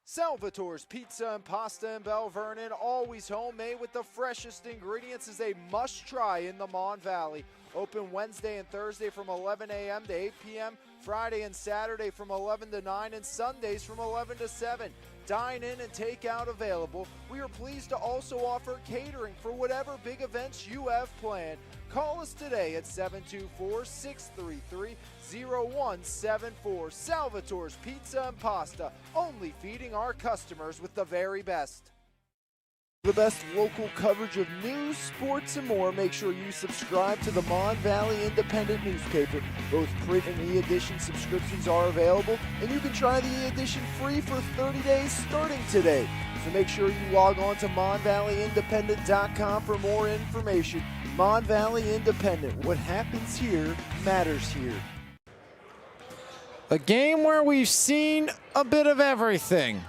Salvatore's Pizza and Pasta in Bell Vernon, always homemade with the freshest ingredients, is a must-try in the Mon Valley. Open Wednesday and Thursday from 11 a.m. to 8 p.m., Friday and Saturday from 11 to 9, and Sundays from 11 to 7. Dine in and take out available. We are pleased to also offer catering for whatever big events you have planned. Call us today at 724-633-0174. Salvatore's Pizza and Pasta, only feeding our customers with the very best. The best local coverage of news, sports, and more. Make sure you subscribe to the Mon Valley Independent newspaper. Both print and e-edition subscriptions are available, and you can try the e-edition free for 30 days starting today. So make sure you log on to MonValleyIndependent.com for more information. Mon Valley Independent, what happens here matters here. A game where we've seen a bit of everything.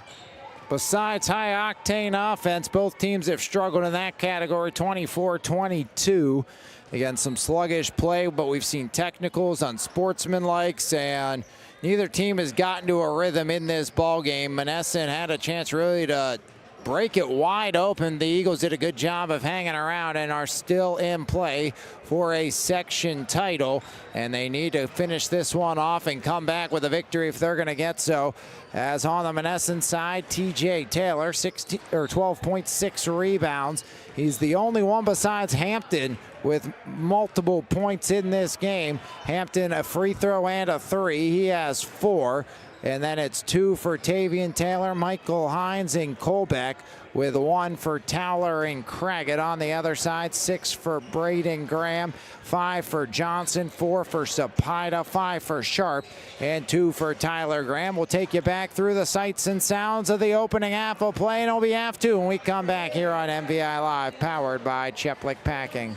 Besides high-octane offense, both teams have struggled in that category, 24-22, against some sluggish play, but we've seen technicals, unsportsmanlikes, and neither team has gotten to a rhythm in this ball game. Monessen had a chance really to break it wide open. The Eagles did a good job of hanging around and are still in play for a section title, and they need to finish this one off and come back with a victory if they're going to get so. As on the Monessen side, TJ Taylor, 12.6 rebounds. He's the only one besides Hampton with multiple points in this game. Hampton a free throw and a three. He has 4. And then it's 2 for Tavian Taylor, Michael Hines, and Colbeck, with 1 for Towler and Craggett on the other side, 6 for Braden Graham, 5 for Johnson, 4 for Sapida, 5 for Sharp, and 2 for Tyler Graham. We'll take you back through the sights and sounds of the opening half of play, and it'll be half 2 when we come back here on MVI Live, powered by Cheplick Packing.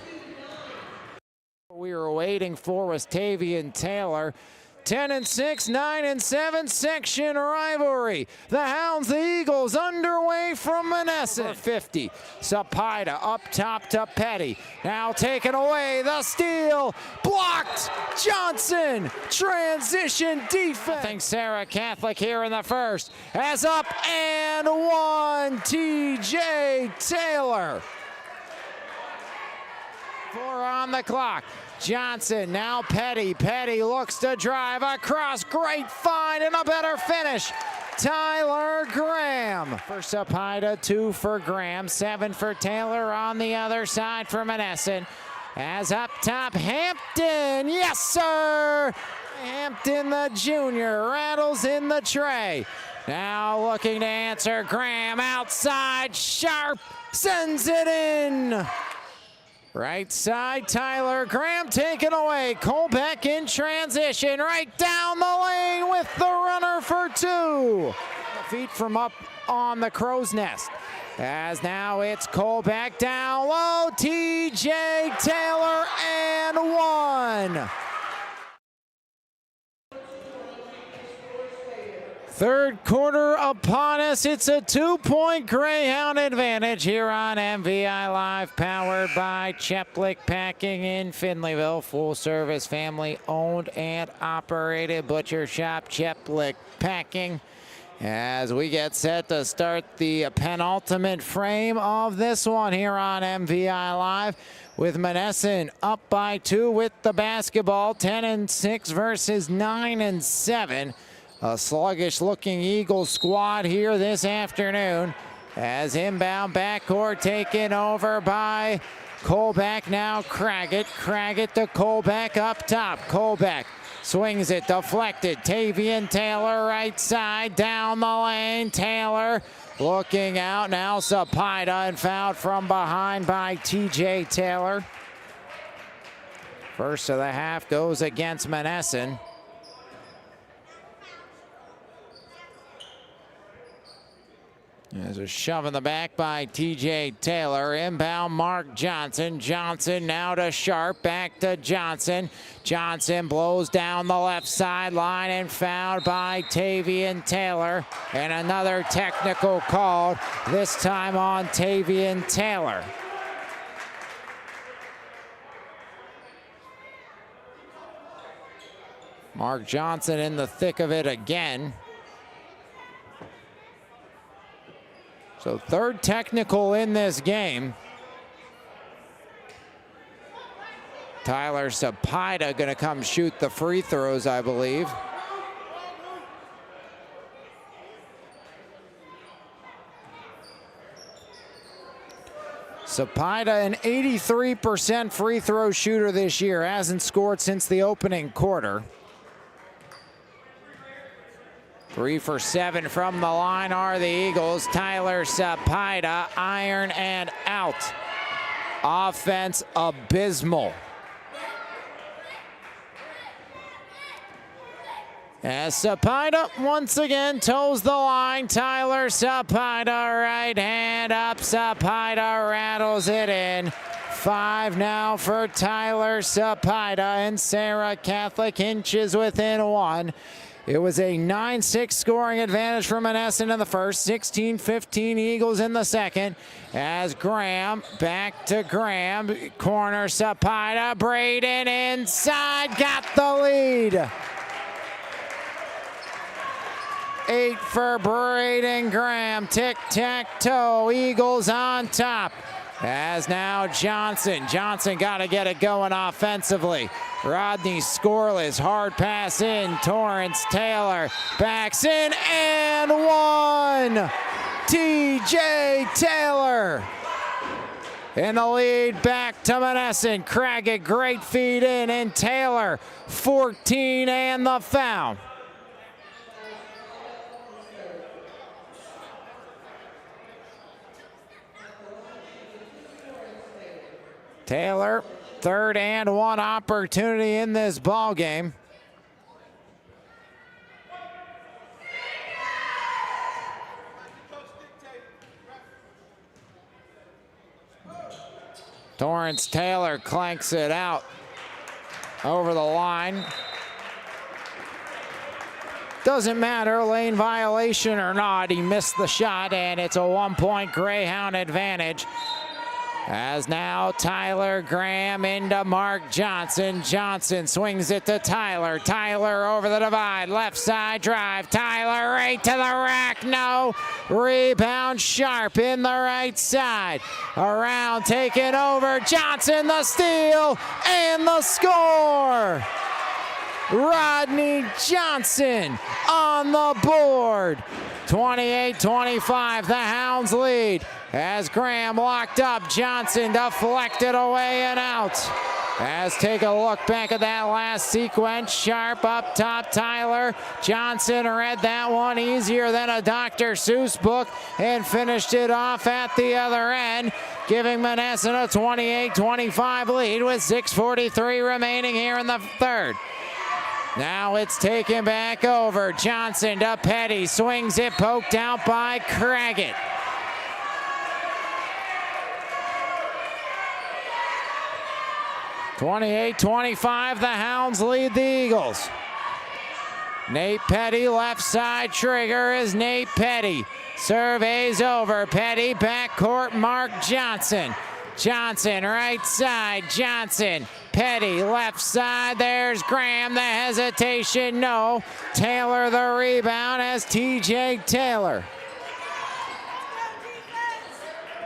We were waiting for was Tavian Taylor. 10-6, 9-7 section rivalry. The Hounds, the Eagles, underway from Monessen. 50. Sapida up top to Petty. Now taken away. The steal. Blocked. Johnson. Transition defense. I think Serra Catholic here in the first. As up and 1. TJ Taylor. 4 on the clock. Johnson, now Petty. Petty looks to drive across. Great find and a better finish. Tyler Graham. For Sapida, 2 for Graham, 7 for Taylor on the other side for Monessen. As up top, Hampton. Yes, sir. Hampton, the junior, rattles in the tray. Now looking to answer. Graham outside. Sharp sends it in. Right side, Tyler Graham taken away. Colbeck in transition, right down the lane with the runner for 2. Feet from up on the crow's nest. As now it's Colbeck down low. TJ Taylor and 1. Third quarter upon us. It's a 2-point Greyhound advantage here on MVI Live, powered by Cheplick Packing in Finleyville. Full service, family owned and operated butcher shop, Cheplick Packing. As we get set to start the penultimate frame of this one here on MVI Live, with Monessen up by 2 with the basketball, 10-6 versus 9-7. A sluggish-looking Eagles squad here this afternoon, as inbound backcourt taken over by Colbeck. Now Craggett. Craggett to Colbeck up top. Colbeck swings it, deflected. Tavian Taylor right side, down the lane. Taylor looking out. Now Sapida, and fouled from behind by TJ Taylor. First of the half goes against Monessen. There's a shove in the back by TJ Taylor. Inbound Mark Johnson. Johnson now to Sharp. Back to Johnson. Johnson blows down the left sideline and fouled by Tavian Taylor. And another technical called, this time on Tavian Taylor. Mark Johnson in the thick of it again. So third technical in this game. Tyler Sapida going to come shoot the free throws, I believe. Sapida, an 83% free throw shooter this year, hasn't scored since the opening quarter. 3 for 7 from the line are the Eagles. Tyler Sapida, iron and out. Offense abysmal. As Sapida once again toes the line. Tyler Sapida, right hand up. Sapida rattles it in. 5 now for Tyler Sapida, and Serra Catholic inches within 1. It was a 9-6 scoring advantage for Monessen in the first, 16-15 Eagles in the second. As Graham, back to Graham, corner Sapida, Braden inside, got the lead. 8 for Braden Graham, tic-tac-toe, Eagles on top. As now Johnson got to get it going offensively. Rodney scoreless, hard pass in, Torrance Taylor backs in and 1. TJ Taylor. And the lead back to Monessen. Craggett, great feed in, and Taylor 14 and the foul. Taylor, 3rd and 1 opportunity in this ball game. Torrance Taylor clanks it out over the line. Doesn't matter, lane violation or not, he missed the shot, and it's a 1-point Greyhound advantage. As now Tyler Graham into Mark Johnson. Johnson swings it to Tyler. Tyler over the divide, left side drive. Tyler right to the rack, no. Rebound Sharp in the right side. Around, taken over. Johnson the steal and the score. Rodney Johnson on the board. 28-25, the Hounds lead. As Graham locked up, Johnson deflected away and out. As take a look back at that last sequence, Sharp up top, Tyler. Johnson read that one easier than a Dr. Seuss book and finished it off at the other end, giving Monessen a 28-25 lead with 6:43 remaining here in the third. Now it's taken back over. Johnson to Petty, swings it, poked out by Craggett. (28-25), the Hounds lead the Eagles. Nate Petty, left side trigger is Nate Petty. Surveys over, Petty, backcourt, Mark Johnson. Johnson, right side, Johnson. Petty, left side, there's Graham, the hesitation, no. Taylor the rebound as TJ Taylor.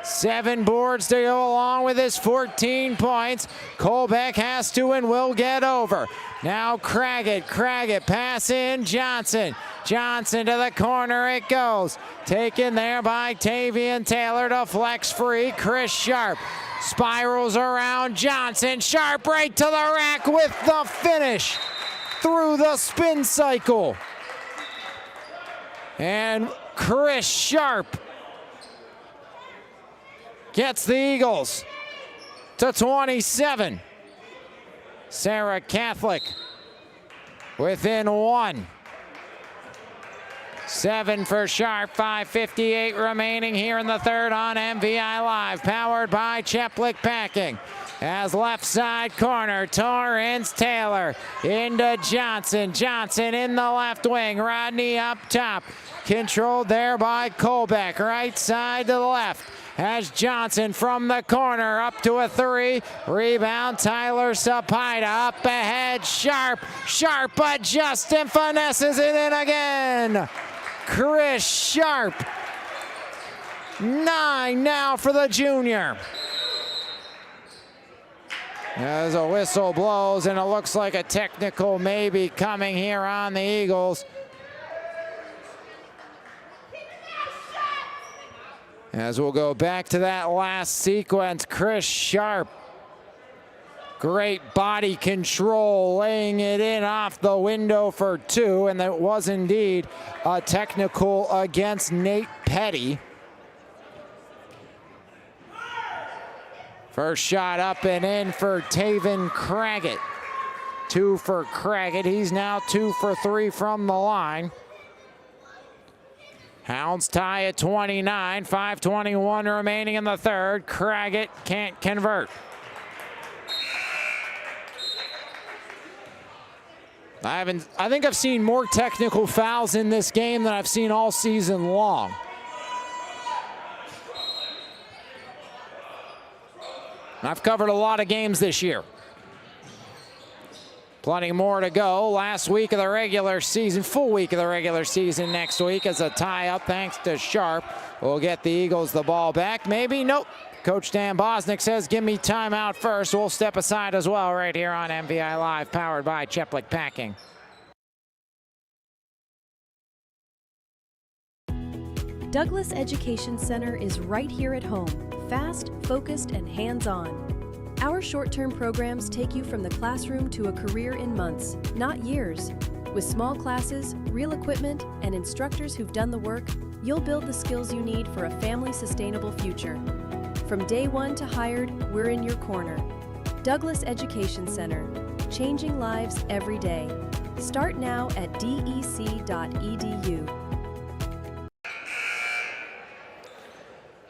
7 boards to go along with his 14 points. Colbeck has to and will get over. Now Craggett, pass in, Johnson. Johnson to the corner it goes. Taken there by Tavian Taylor to flex free. Chris Sharp spirals around Johnson. Sharp right to the rack with the finish through the spin cycle. And Chris Sharp gets the Eagles to 27. Serra Catholic within 1. 7 for Sharp, 5:58 remaining here in the third on MVI Live, powered by Cheplik Packing. As left side corner, Torrance Taylor into Johnson. Johnson in the left wing, Rodney up top. Controlled there by Colbeck, right side to the left. Has Johnson from the corner up to a 3. Rebound, Tyler Sapida up ahead, Sharp. Sharp, but Justin finesses it in again. Chris Sharp. 9 now for the junior. As a whistle blows, and it looks like a technical maybe coming here on the Eagles. As we'll go back to that last sequence, Chris Sharp. Great body control, laying it in off the window for 2, and that was indeed a technical against Nate Petty. First shot up and in for Taven Craggett. 2 for Craggett. He's now 2 for 3 from the line. Hounds tie at 29. 5:21 remaining in the third. Craggett can't convert. I think I've seen more technical fouls in this game than I've seen all season long. I've covered a lot of games this year. Plenty more to go. Last week of the regular season, full week of the regular season next week as a tie-up thanks to Sharp. We'll get the Eagles the ball back. Maybe, nope. Coach Dan Bosnick says, give me timeout first. We'll step aside as well right here on MVI Live, powered by Cheplik Packing. Douglas Education Center is right here at home, fast, focused, and hands-on. Our short-term programs take you from the classroom to a career in months, not years. With small classes, real equipment, and instructors who've done the work, you'll build the skills you need for a family-sustainable future. From day one to hired, we're in your corner. Douglas Education Center, changing lives every day. Start now at dec.edu.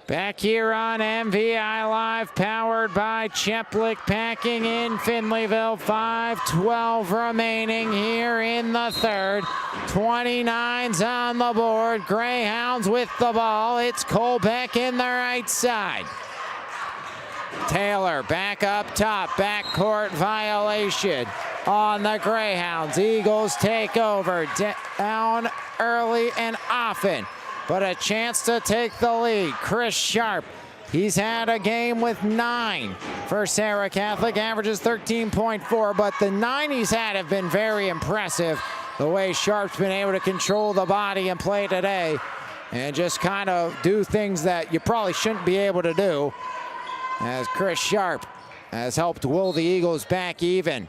Back here on MVI Live, powered by Cheplik Packing in Finleyville. 5:12 remaining here in the third. 29's on the board. Greyhounds with the ball. It's Colbeck in the right side. Taylor back up top. Backcourt violation on the Greyhounds. Eagles take over. Down early and often, but a chance to take the lead. Chris Sharp, he's had a game with 9 for Serra Catholic, averages 13.4, but the 9 he's had have been very impressive. The way Sharp's been able to control the body and play today and just kind of do things that you probably shouldn't be able to do, as Chris Sharp has helped will the Eagles back even.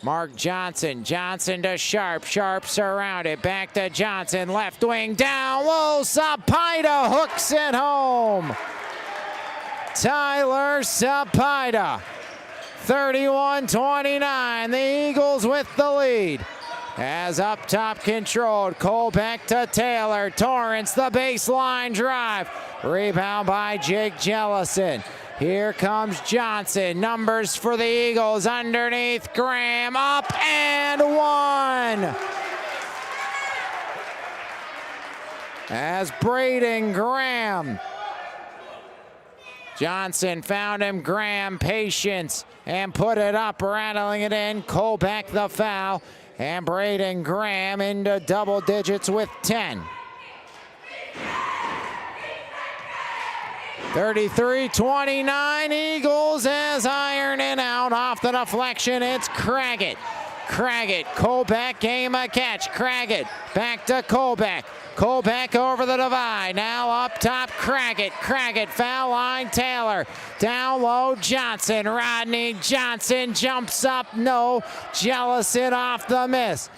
Mark Johnson, Johnson to Sharp, Sharp surrounded, back to Johnson, left wing, down low, Sapida hooks it home. Tyler Sapida, 31-29, the Eagles with the lead. As up top controlled, Colbeck to Taylor, Torrance the baseline drive, rebound by Jake Jellison. Here comes Johnson, numbers for the Eagles, underneath Graham, up and 1. As Braden Graham, Johnson found him, Graham patience and put it up, rattling it in. Colbeck the foul, and Braden Graham into double digits with 10. 33-29, Eagles as ironing out off the deflection. It's Craggett. Craggett, Colbeck, game a catch. Craggett, back to Colbeck. Colbeck over the divide. Now up top, Craggett. Craggett, foul line, Taylor. Down low, Johnson. Rodney Johnson jumps up, no. Jellison off the miss.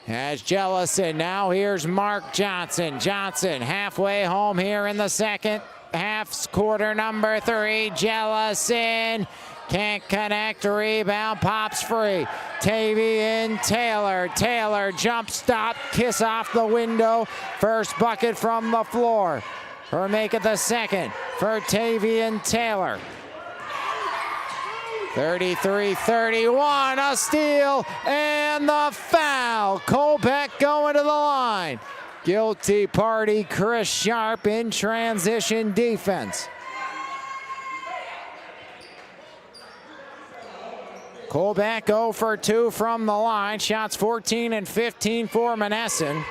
As Jellison, now here's Mark Johnson. Johnson halfway home here in the second. Half's quarter number 3, Jellison can't connect, rebound, pops free. Tavian Taylor. Taylor jump stop, kiss off the window. First bucket from the floor. Or make it the second for Tavian Taylor. 33-31, a steal and the foul. Colbeck going to the line. Guilty party Chris Sharp in transition defense. Colbeck 0 for 2 from the line. Shots 14 and 15 for Monessen.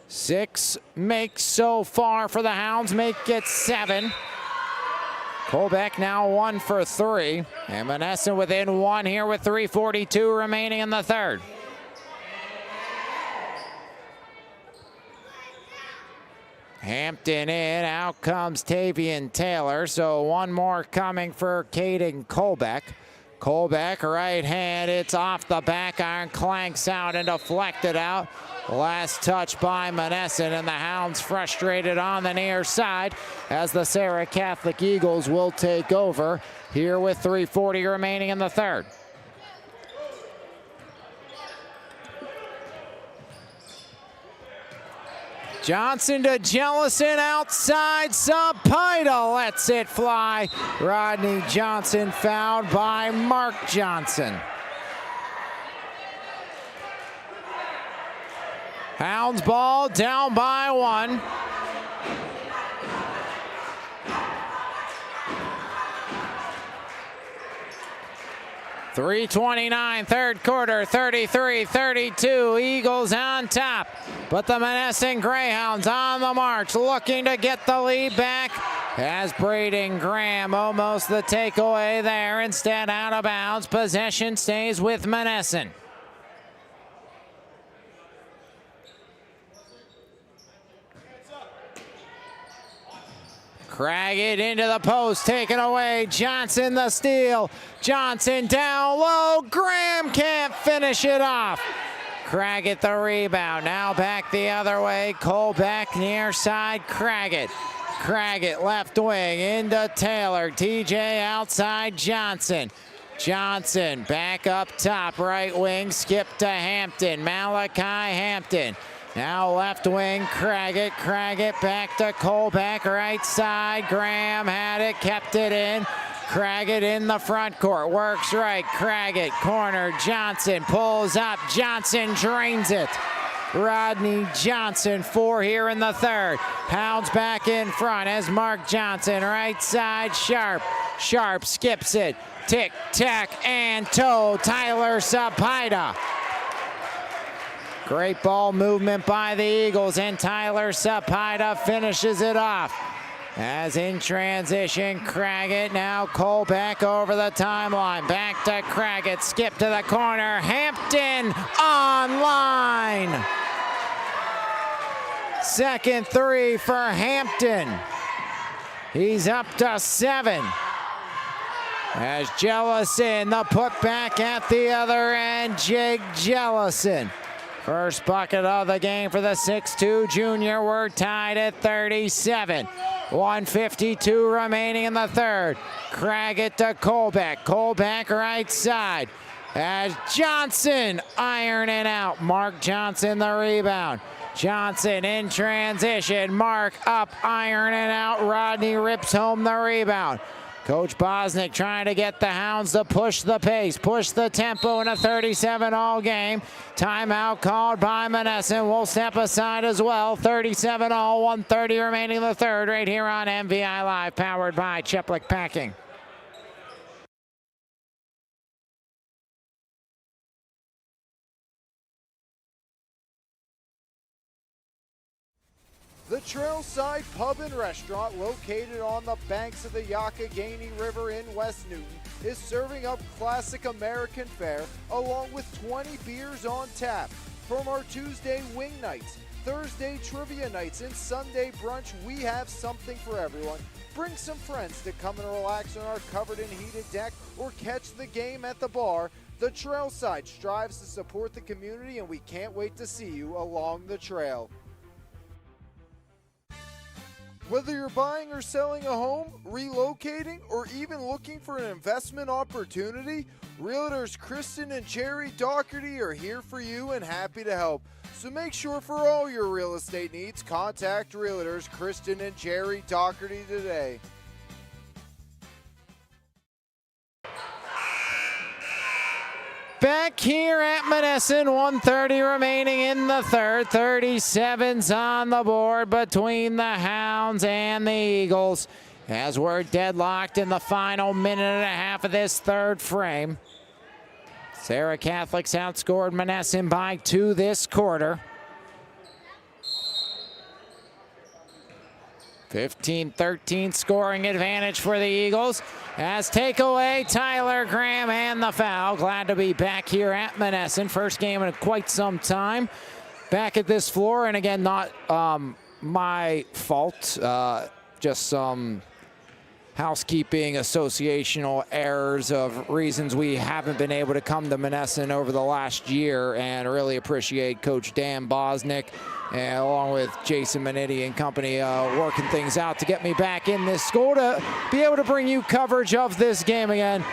Six makes so far for the Hounds, make it 7. Colbeck now 1 for 3. And Monessen within 1 here with 3:42 remaining in the third. Hampton in, out comes Tavian Taylor. So one more coming for Caden Colbeck. Colbeck, right hand, it's off the back iron, clanks out and deflected out. Last touch by Monessen, and the Hounds frustrated on the near side as the Serra Catholic Eagles will take over here with 3:40 remaining in the third. Johnson to Jellison outside. Sapida lets it fly. Rodney Johnson fouled by Mark Johnson. Hounds ball down by 1. .329 third quarter, 33-32, Eagles on top. But the Monessen Greyhounds on the march, looking to get the lead back as Braden Graham almost the takeaway there, instead out of bounds. Possession stays with Monessen. Craggett into the post, taken away. Johnson the steal. Johnson down low. Graham can't finish it off. Craggett the rebound. Now back the other way. Colbeck near side. Craggett. Craggett left wing into Taylor. TJ outside. Johnson. Johnson back up top. Right wing. Skip to Hampton. Malachi Hampton. Now left wing, Craggett. Craggett back to Colbeck, right side. Graham had it, kept it in. Craggett in the front court, works right. Craggett, corner, Johnson pulls up. Johnson drains it. Rodney Johnson, 4 here in the third. Hounds back in front as Mark Johnson, right side, Sharp. Sharp skips it. Tick, tack, and toe. Tyler Sapida. Great ball movement by the Eagles, and Tyler Sapida finishes it off. As in transition, Craggett, now Colbeck over the timeline. Back to Craggett, skip to the corner. Hampton online. Second 3 for Hampton. He's up to 7. As Jellison, the putback at the other end, Jake Jellison. First bucket of the game for the 6'2 junior. We're tied at 37. 1:52 remaining in the third. Craggett to Colbeck. Colbeck right side. As Johnson ironing out. Mark Johnson the rebound. Johnson in transition. Mark up, ironing out. Rodney rips home the rebound. Coach Bosnick trying to get the Hounds to push the pace, push the tempo in a 37 all game. Timeout called by Monessen. We'll step aside as well. 37 all, 1:30 remaining in the third right here on MVI Live, powered by Cheplick Packing. The Trailside Pub and Restaurant, located on the banks of the Youghiogheny River in West Newton, is serving up classic American fare along with 20 beers on tap. From our Tuesday wing nights, Thursday trivia nights, and Sunday brunch, we have something for everyone. Bring some friends to come and relax on our covered and heated deck or catch the game at the bar. The Trailside strives to support the community, and we can't wait to see you along the trail. Whether you're buying or selling a home, relocating, or even looking for an investment opportunity, Realtors Kristen and Jerry Doherty are here for you and happy to help. So make sure for all your real estate needs, contact Realtors Kristen and Jerry Doherty today. Back here at Monessen, 1:30 remaining in the third. 37's on the board between the Hounds and the Eagles as we're deadlocked in the final minute and a half of this third frame. Serra Catholic's outscored Monessen by 2 this quarter. 15-13 scoring advantage for the Eagles. As takeaway, Tyler Graham and the foul. Glad to be back here at Monessen. First game in quite some time. Back at this floor, and again, not my fault. Just some housekeeping associational errors of reasons we haven't been able to come to Monessen over the last year, and really appreciate Coach Dan Bosnick and along with Jason Minetti and company working things out to get me back in this school to be able to bring you coverage of this game again.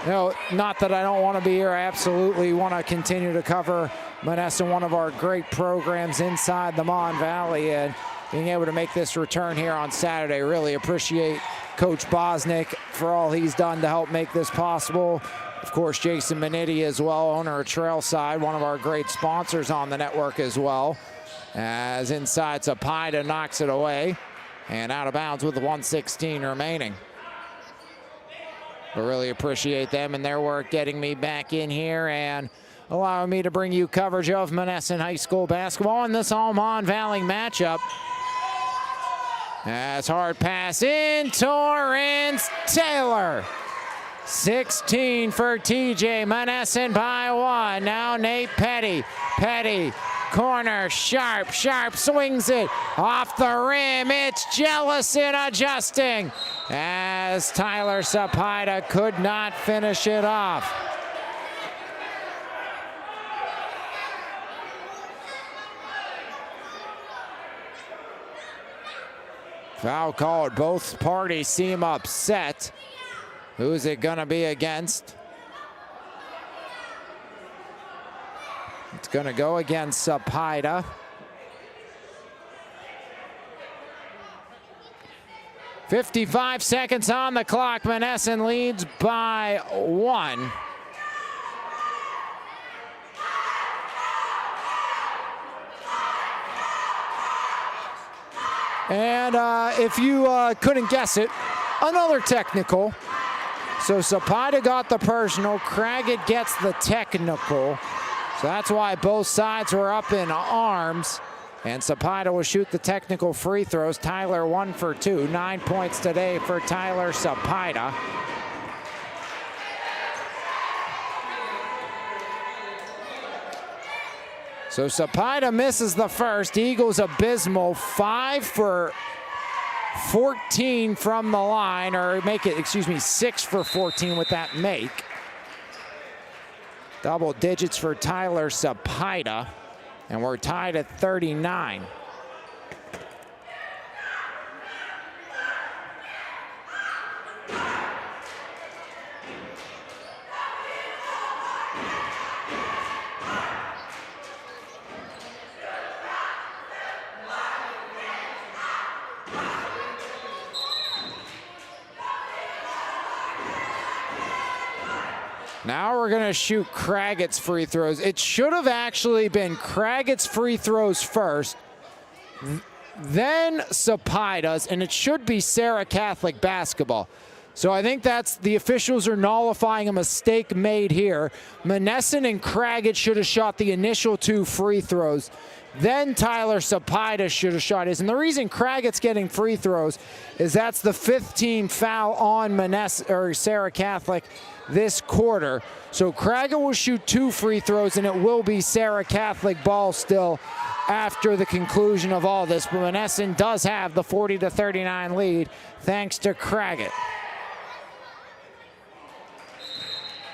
You know, not that I don't want to be here. I absolutely want to continue to cover Monessen, one of our great programs inside the Mon Valley, and being able to make this return here on Saturday. Really appreciate Coach Bosnick for all he's done to help make this possible. Of course, Jason Minetti as well, owner of Trailside, one of our great sponsors on the network as well. As inside, Zapata knocks it away and out of bounds with the 1:16 remaining. I really appreciate them and their work getting me back in here and allowing me to bring you coverage of Monessen High School basketball in this all-Mon Valley matchup. As hard pass in, Torrance Taylor. 16 for TJ, Monessen by 1. Now Nate Petty. Petty, corner, Sharp. Sharp swings it off the rim. It's Jellison adjusting as Tyler Zapata could not finish it off. Foul called. Both parties seem upset. Who's it gonna be against? It's gonna go against Zapata. .55 seconds on the clock. Monessen leads by 1. And if you couldn't guess it, another technical. So Zapata got the personal, Craggett gets the technical. So that's why both sides were up in arms. And Zapata will shoot the technical free throws. Tyler 1 for 2, 9 points today for Tyler Zapata. So Zapata misses the first. Eagles abysmal, 5 for 14 from the line, or make it, 6 for 14 with that make. Double digits for Tyler Zapata, and we're tied at 39. Now we're gonna shoot Craggett's free throws. It should have actually been Craggett's free throws first, then Zapata's, and it should be Serra Catholic basketball. So I think that's, the officials are nullifying a mistake made here. Monessen and Craggett should have shot the initial 2 free throws. Then Tyler Zapata should have shot his. And the reason Craggett's getting free throws is that's the 5th team foul on Monessen, or Serra Catholic this quarter. So Craggett will shoot 2 free throws, and it will be Serra Catholic ball still after the conclusion of all this. But Monessen does have the 40-39 lead thanks to Craggett.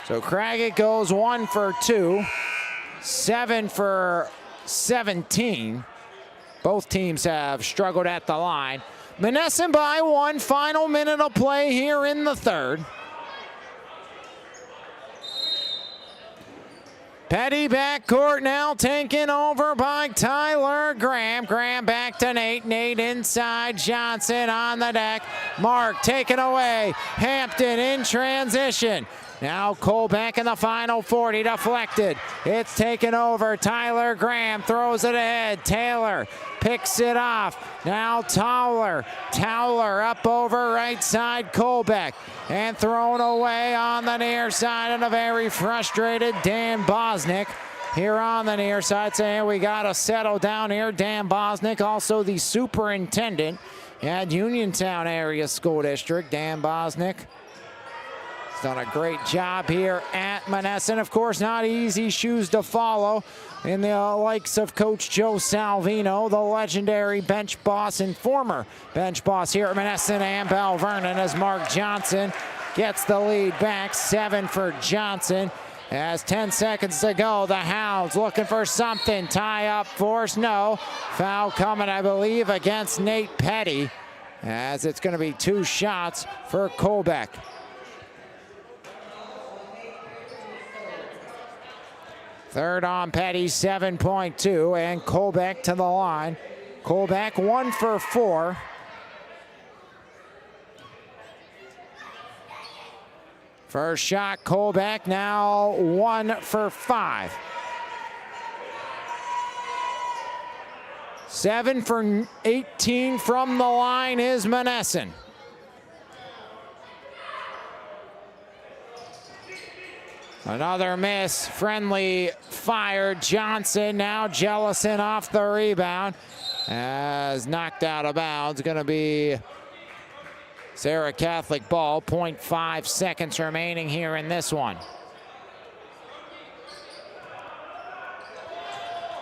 So Craggett goes 1 for 2, 7 for 17. Both teams have struggled at the line. Monessen by 1, final minute of play here in the third. Petty backcourt now taken over by Tyler Graham. Graham back to Nate. Nate inside. Johnson on the deck. Mark taken away. Hampton in transition. Now Cole back in the final 40, deflected. It's taken over. Tyler Graham throws it ahead. Taylor picks it off. Now Towler. Towler up over right side. Colbeck. And thrown away on the near side. And a very frustrated Dan Bosnick here on the near side saying we got to settle down here. Dan Bosnick, also the superintendent at Uniontown Area School District. Dan Bosnick done a great job here at Monessen. Of course, not easy shoes to follow in the likes of Coach Joe Salvino, the legendary bench boss and former bench boss here at Monessen and Bell Vernon, as Mark Johnson gets the lead back. 7 for Johnson. As 10 seconds to go, the Hounds looking for something. Tie up, force, no. Foul coming, I believe, against Nate Petty, as it's going to be 2 shots for Colbeck. Third on Petty, 7.2, and Colbeck to the line. Colbeck 1 for 4. First shot, Colbeck now 1 for 5. 7 for 18 from the line is Monessen. Another miss, friendly fire. Johnson, now Jellison off the rebound. As knocked out of bounds, gonna be Serra Catholic ball. 0.5 seconds remaining here in this one.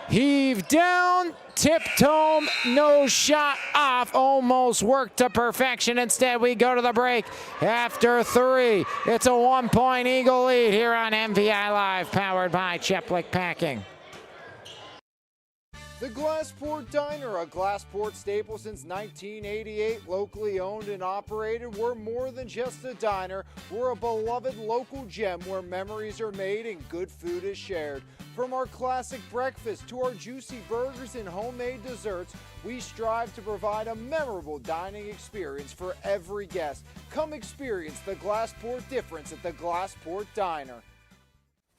Heave down, tipped home, no shot off, almost worked to perfection. Instead, we go to the break after 3. It's a 1-point Eagle lead here on MVI Live, powered by Cheplick Packing. The Glassport Diner, a Glassport staple since 1988, locally owned and operated. We're more than just a diner. We're a beloved local gem where memories are made and good food is shared. From our classic breakfast to our juicy burgers and homemade desserts, we strive to provide a memorable dining experience for every guest. Come experience the Glassport difference at the Glassport Diner.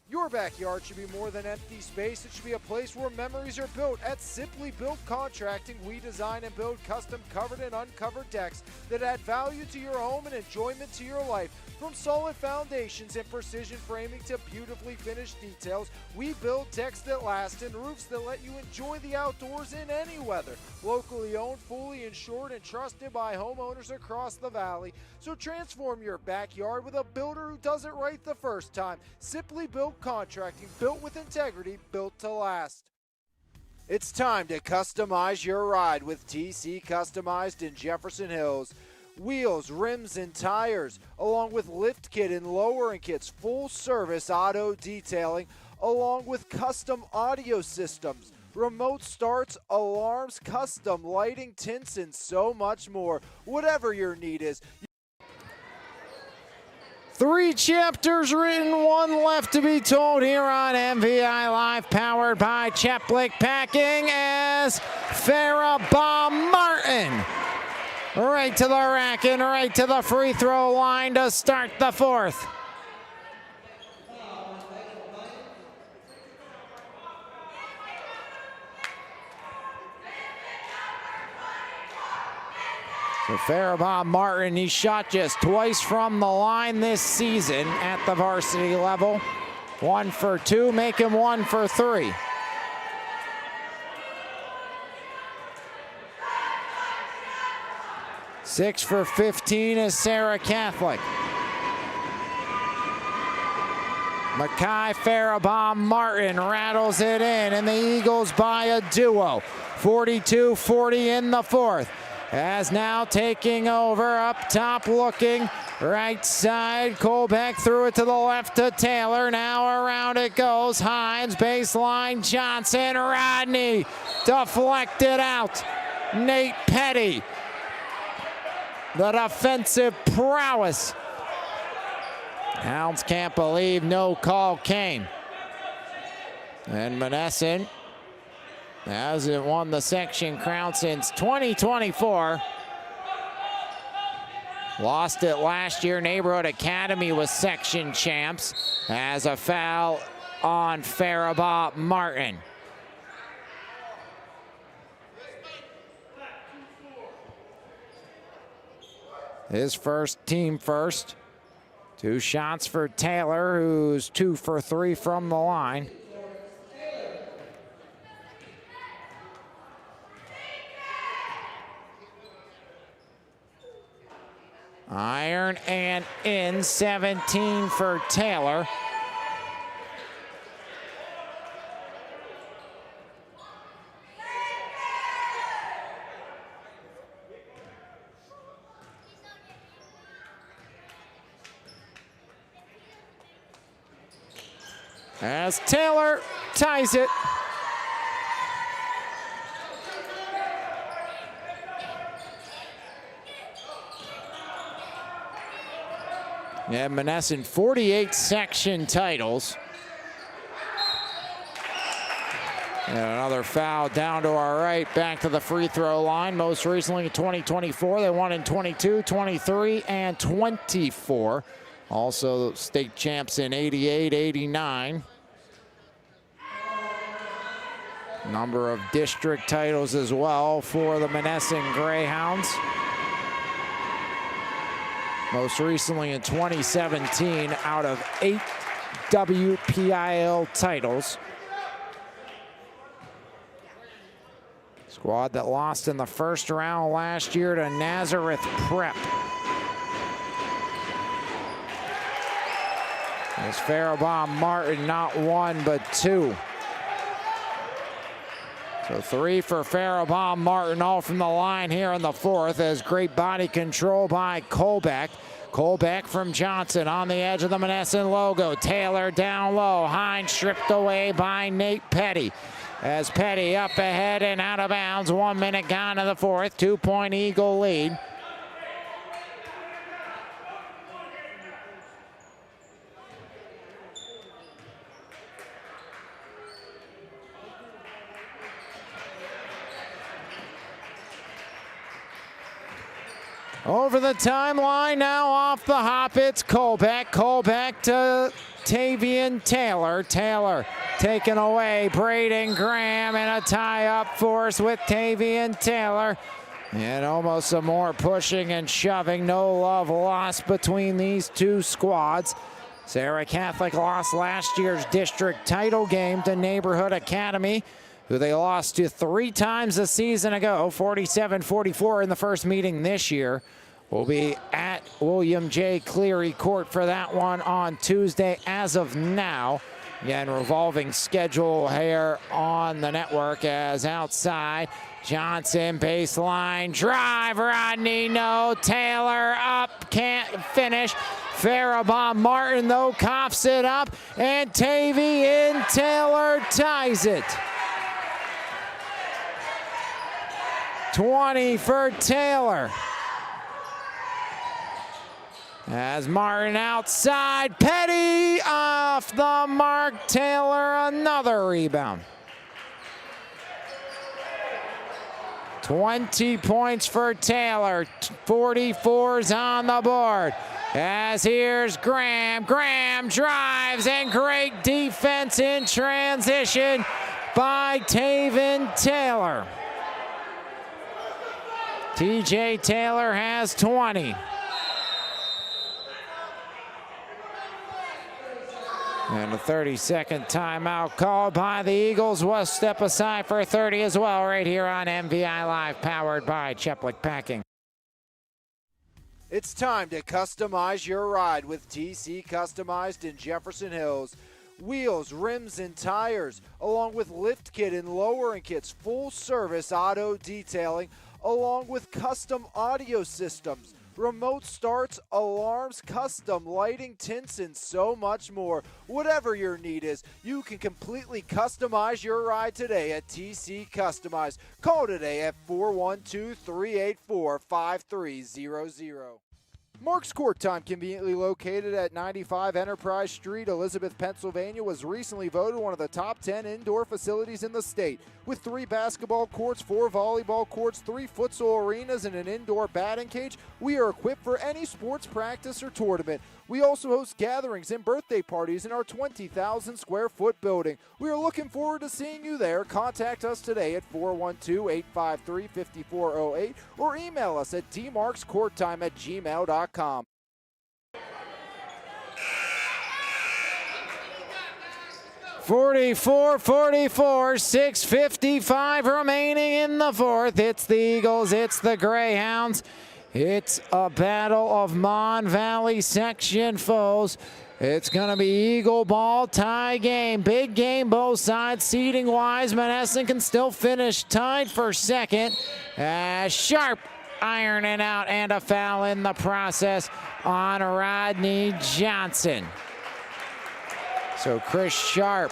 Your backyard should be more than empty space. It should be a place where memories are built. At Simply Built Contracting, we design and build custom covered and uncovered decks that add value to your home and enjoyment to your life. From solid foundations and precision framing to beautifully finished details, we build decks that last and roofs that let you enjoy the outdoors in any weather. Locally owned, fully insured, and trusted by homeowners across the valley. So transform your backyard with a builder who does it right the first time. Simply Built Contracting, built with integrity, built to last. It's time to customize your ride with TC Customized in Jefferson Hills. Wheels, rims, and tires, along with lift kit and lowering kits, full service auto detailing, along with custom audio systems, remote starts, alarms, custom lighting, tints, and so much more. Whatever your need is. 3 chapters written, 1 left to be told here on MVI Live, powered by Cheplick Packing, as Farrah Martin right to the rack and right to the free throw line to start the 4th. So Farrah Martin, he shot just twice from the line this season at the varsity level. 1 for 2, make him 1 for 3. Six for 15 is Serra Catholic. Mackay Farrah Martin rattles it in, and the Eagles by a duo. 42-40 in the 4th. As now taking over, up top looking, right side, Colbeck threw it to the left to Taylor, now around it goes, Hines, baseline, Johnson, Rodney, deflected out, Nate Petty the defensive prowess. Hounds can't believe no call came. And Monessen hasn't won the section crown since 2024. Lost it last year. Neighborhood Academy was section champs. As a foul on Faribault Martin. His first, team first. 2 shots for Taylor, who's 2 for 3 from the line. Iron and in, 17 for Taylor. As Taylor ties it. Yeah, Monessen, 48 section titles. And another foul down to our right, back to the free throw line. Most recently in 2024, they won in 22, 23, and 24. Also state champs in 88, 89. Number of district titles as well for the Monessen Greyhounds. Most recently in 2017 out of 8 WPIL titles. Squad that lost in the first round last year to Nazareth Prep. As Faribault Martin, not 1 but 2. So 3 for Faribault Martin, all from the line here in the 4th, as great body control by Colbeck. Colbeck from Johnson on the edge of the Monessen logo. Taylor down low. Hines stripped away by Nate Petty. As Petty up ahead and out of bounds. 1 minute gone in the 4th. 2-point Eagle lead. Over the timeline now, off the hop, it's Colbeck. Colbeck to Tavian Taylor. Taylor taken away. Braden Graham in a tie-up force with Tavian Taylor. And almost some more pushing and shoving. No love lost between these two squads. Serra Catholic lost last year's district title game to Neighborhood Academy, who they lost to 3 times a season ago, 47-44 in the first meeting this year. We'll be at William J. Cleary Court for that one on Tuesday as of now. Again, revolving schedule here on the network as outside. Johnson, baseline, drive, Rodney, no. Taylor up, can't finish. Faribault Martin, though, coughs it up. And Tavian Taylor ties it. 20 for Taylor. As Martin outside, Petty off the mark. Taylor another rebound. 20 points for Taylor. 44's on the board. As here's Graham. Graham drives, and great defense in transition by Tavian Taylor. TJ Taylor has 20. And a 30-second timeout called by the Eagles. Was step aside for 30 as well, right here on MVI Live, powered by Cheplick Packing. It's time to customize your ride with TC Customized in Jefferson Hills. Wheels, rims, and tires, along with lift kit and lowering kits, full service auto detailing, along with custom audio systems, remote starts, alarms, custom lighting, tints, and so much more. Whatever your need is, you can completely customize your ride today at TC Customize. Call today at 412-384-5300. Mark's Court Time, conveniently located at 95 Enterprise Street, Elizabeth, Pennsylvania, was recently voted one of the top 10 indoor facilities in the state. With 3 basketball courts, 4 volleyball courts, 3 futsal arenas, and an indoor batting cage, we are equipped for any sports practice or tournament. We also host gatherings and birthday parties in our 20,000 square foot building. We are looking forward to seeing you there. Contact us today at 412-853-5408 or email us at dmarkscourttime@gmail.com. .44, 6:55 remaining in the fourth. It's the Eagles, it's the Greyhounds. It's a battle of Mon Valley section foes. It's going to be Eagle ball, tie game, big game both sides. Seeding wise, Monessen can still finish tied for second. Sharp ironing out, and a foul in the process on Rodney Johnson. So Chris Sharp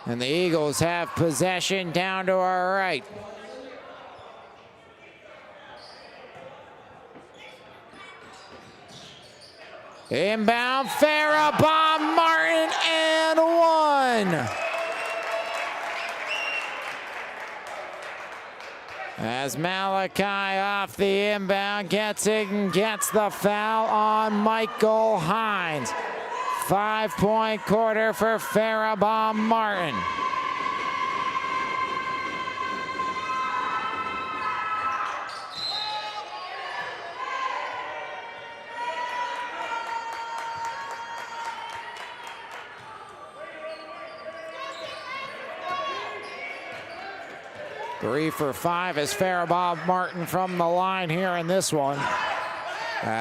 and the Eagles have possession down to our right. Inbound, Farrah, Bob Martin, and one. As Malachi off the inbound gets it and gets the foul on Michael Hines. 5-point quarter for Farrah Martin. Three for 5 as Farrah Martin from the line here in this one.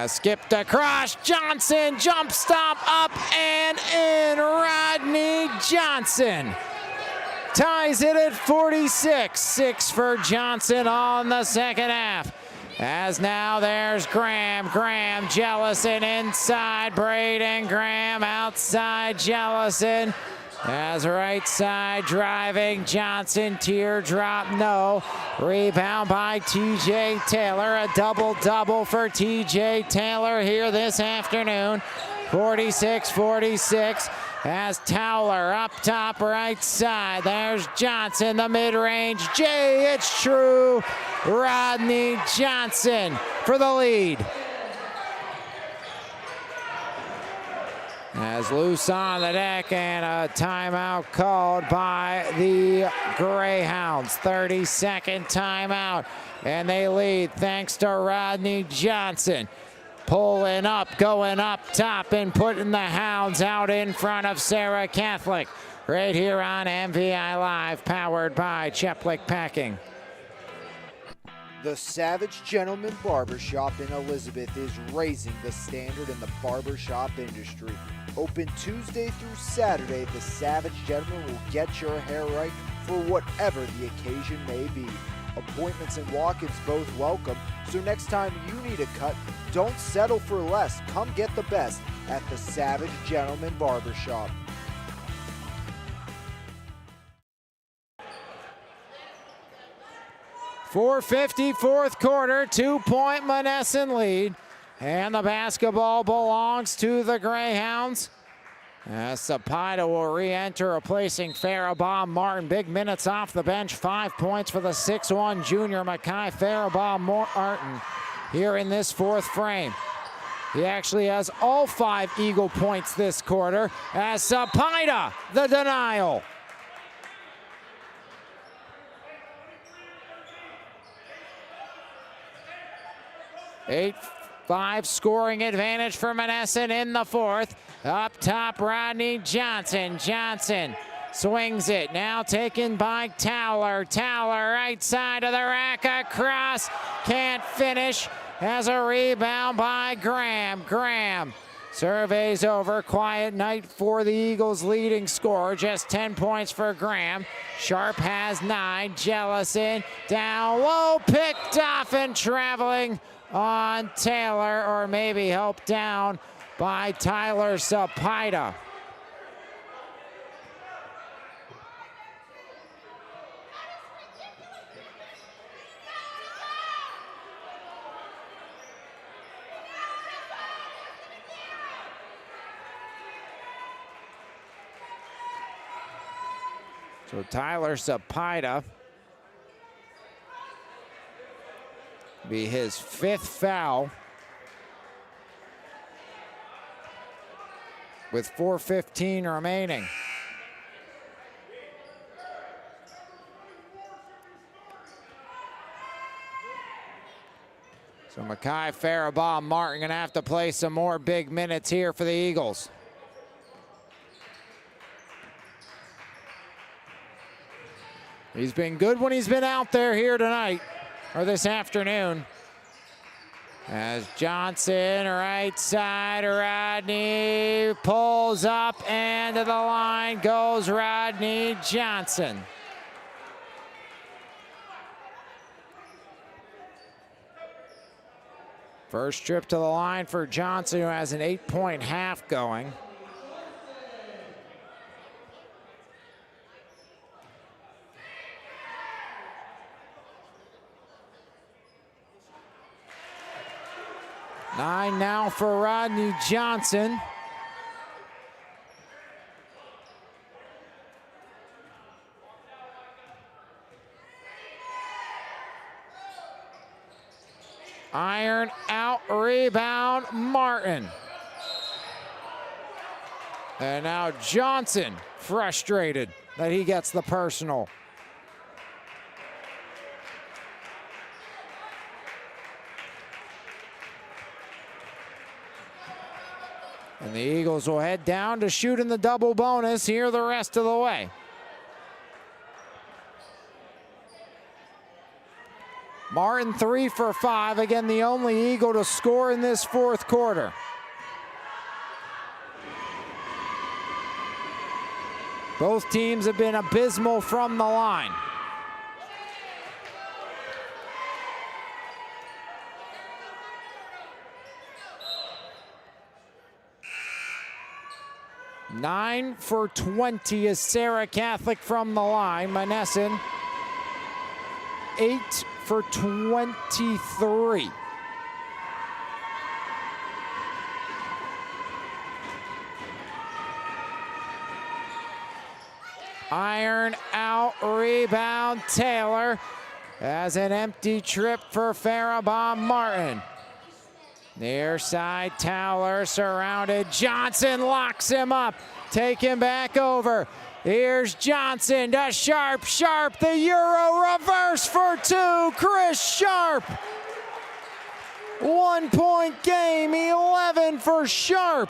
Skipped across, Johnson, jump stop, up and in. Rodney Johnson ties it at 46. 6 for Johnson on the second half. As now there's Graham, Jellison inside, Braden Graham outside, Jellison. As right side driving, Johnson, teardrop, no. Rebound by TJ Taylor, a double-double for TJ Taylor here this afternoon. 46-46 as Towler up top right side. There's Johnson, the mid-range. Jay, it's true. Rodney Johnson for the lead. As loose on the deck and a timeout called by the Greyhounds. 30-second timeout, and they lead thanks to Rodney Johnson. Pulling up, going up top, and putting the Hounds out in front of Serra Catholic. Right here on MVI Live, powered by Cheplick Packing. The Savage Gentleman Barbershop in Elizabeth is raising the standard in the barbershop industry. Open Tuesday through Saturday, the Savage Gentleman will get your hair right for whatever the occasion may be. Appointments and walk-ins both welcome, so next time you need a cut, don't settle for less. Come get the best at the Savage Gentleman Barbershop. .450 fourth quarter, 2-point Monessen lead. And the basketball belongs to the Greyhounds. As Sapida will re-enter, replacing Farrah Martin. Big minutes off the bench, 5 points for the 6'1 junior Mackay Farrah Martin here in this fourth frame. He actually has all 5 Eagle points this quarter as Sapida, the denial. Eight 5 scoring advantage for Monessen in the fourth. Up top, Rodney Johnson. Johnson swings it. Now taken by Towler. Towler right side of the rack. Across. Can't finish. Has a rebound by Graham. Graham Survey's over. Quiet night for the Eagles' leading scorer. Just 10 points for Graham. Sharp has 9. Jellison down low. Picked off and traveling on Taylor, or maybe helped down by Tyler Sapida. So Tyler Sapida be his 5th foul with 4:15 remaining. So Mackay, Faribault, Martin gonna have to play some more big minutes here for the Eagles. He's been good when he's been out there here tonight, or this afternoon. As Johnson, right side, Rodney pulls up, and to the line goes Rodney Johnson. First trip to the line for Johnson, who has an 8-point half going. Nine now for Rodney Johnson. Iron out, rebound, Martin. And now Johnson frustrated that he gets the personal. And the Eagles will head down to shoot in the double bonus here the rest of the way. Martin 3 for 5. Again, the only Eagle to score in this 4th quarter. Both teams have been abysmal from the line. Nine for 20 is Serra Catholic from the line. Monessen 8 for 23. Iron out, rebound Taylor. As an empty trip for Faribault Martin. Near side, Towler surrounded. Johnson locks him up. Take him back over. Here's Johnson to Sharp. Sharp, the Euro reverse for 2. Chris Sharp. 1-point game, 11 for Sharp.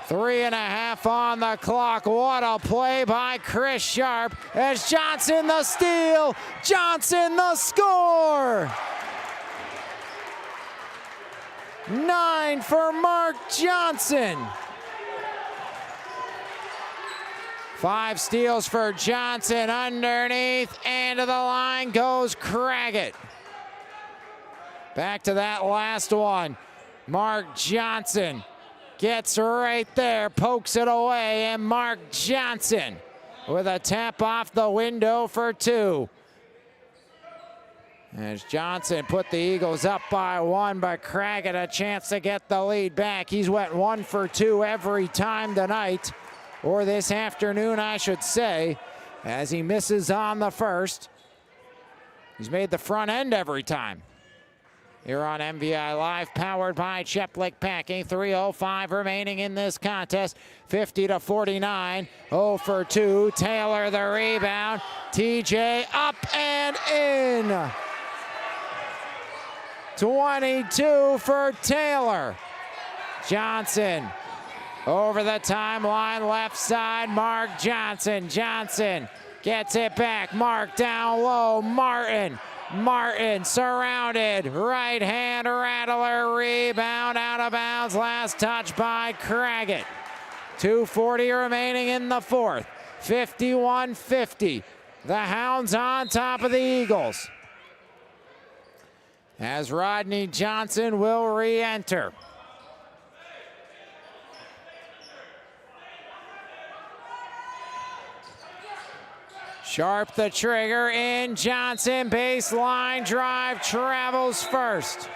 3.5 on the clock. What a play by Chris Sharp. As Johnson the steal. Johnson the score. 9 for Mark Johnson. 5 steals for Johnson underneath, and to the line goes Craggett. Back to that last one. Mark Johnson gets right there, pokes it away, and Mark Johnson with a tap off the window for 2. As Johnson put the Eagles up by 1, but Craggett a chance to get the lead back. He's went 1 for 2 every time tonight, or this afternoon, I should say, as he misses on the first. He's made the front end every time. Here on MVI Live, powered by Cheplick Packing. 3:05 remaining in this contest. 50-49. 0 for 2. Taylor the rebound. TJ up and in. 22 for Taylor. Johnson over the timeline, left side, Mark Johnson. Johnson gets it back. Mark down low. Martin Martin surrounded. Right hand rattler. Rebound out of bounds. Last touch by Craggett. 2:40 remaining in the fourth. 51-50. The Hounds on top of the Eagles, as Rodney Johnson will re-enter. Sharp the trigger in. Johnson baseline drive, travels first.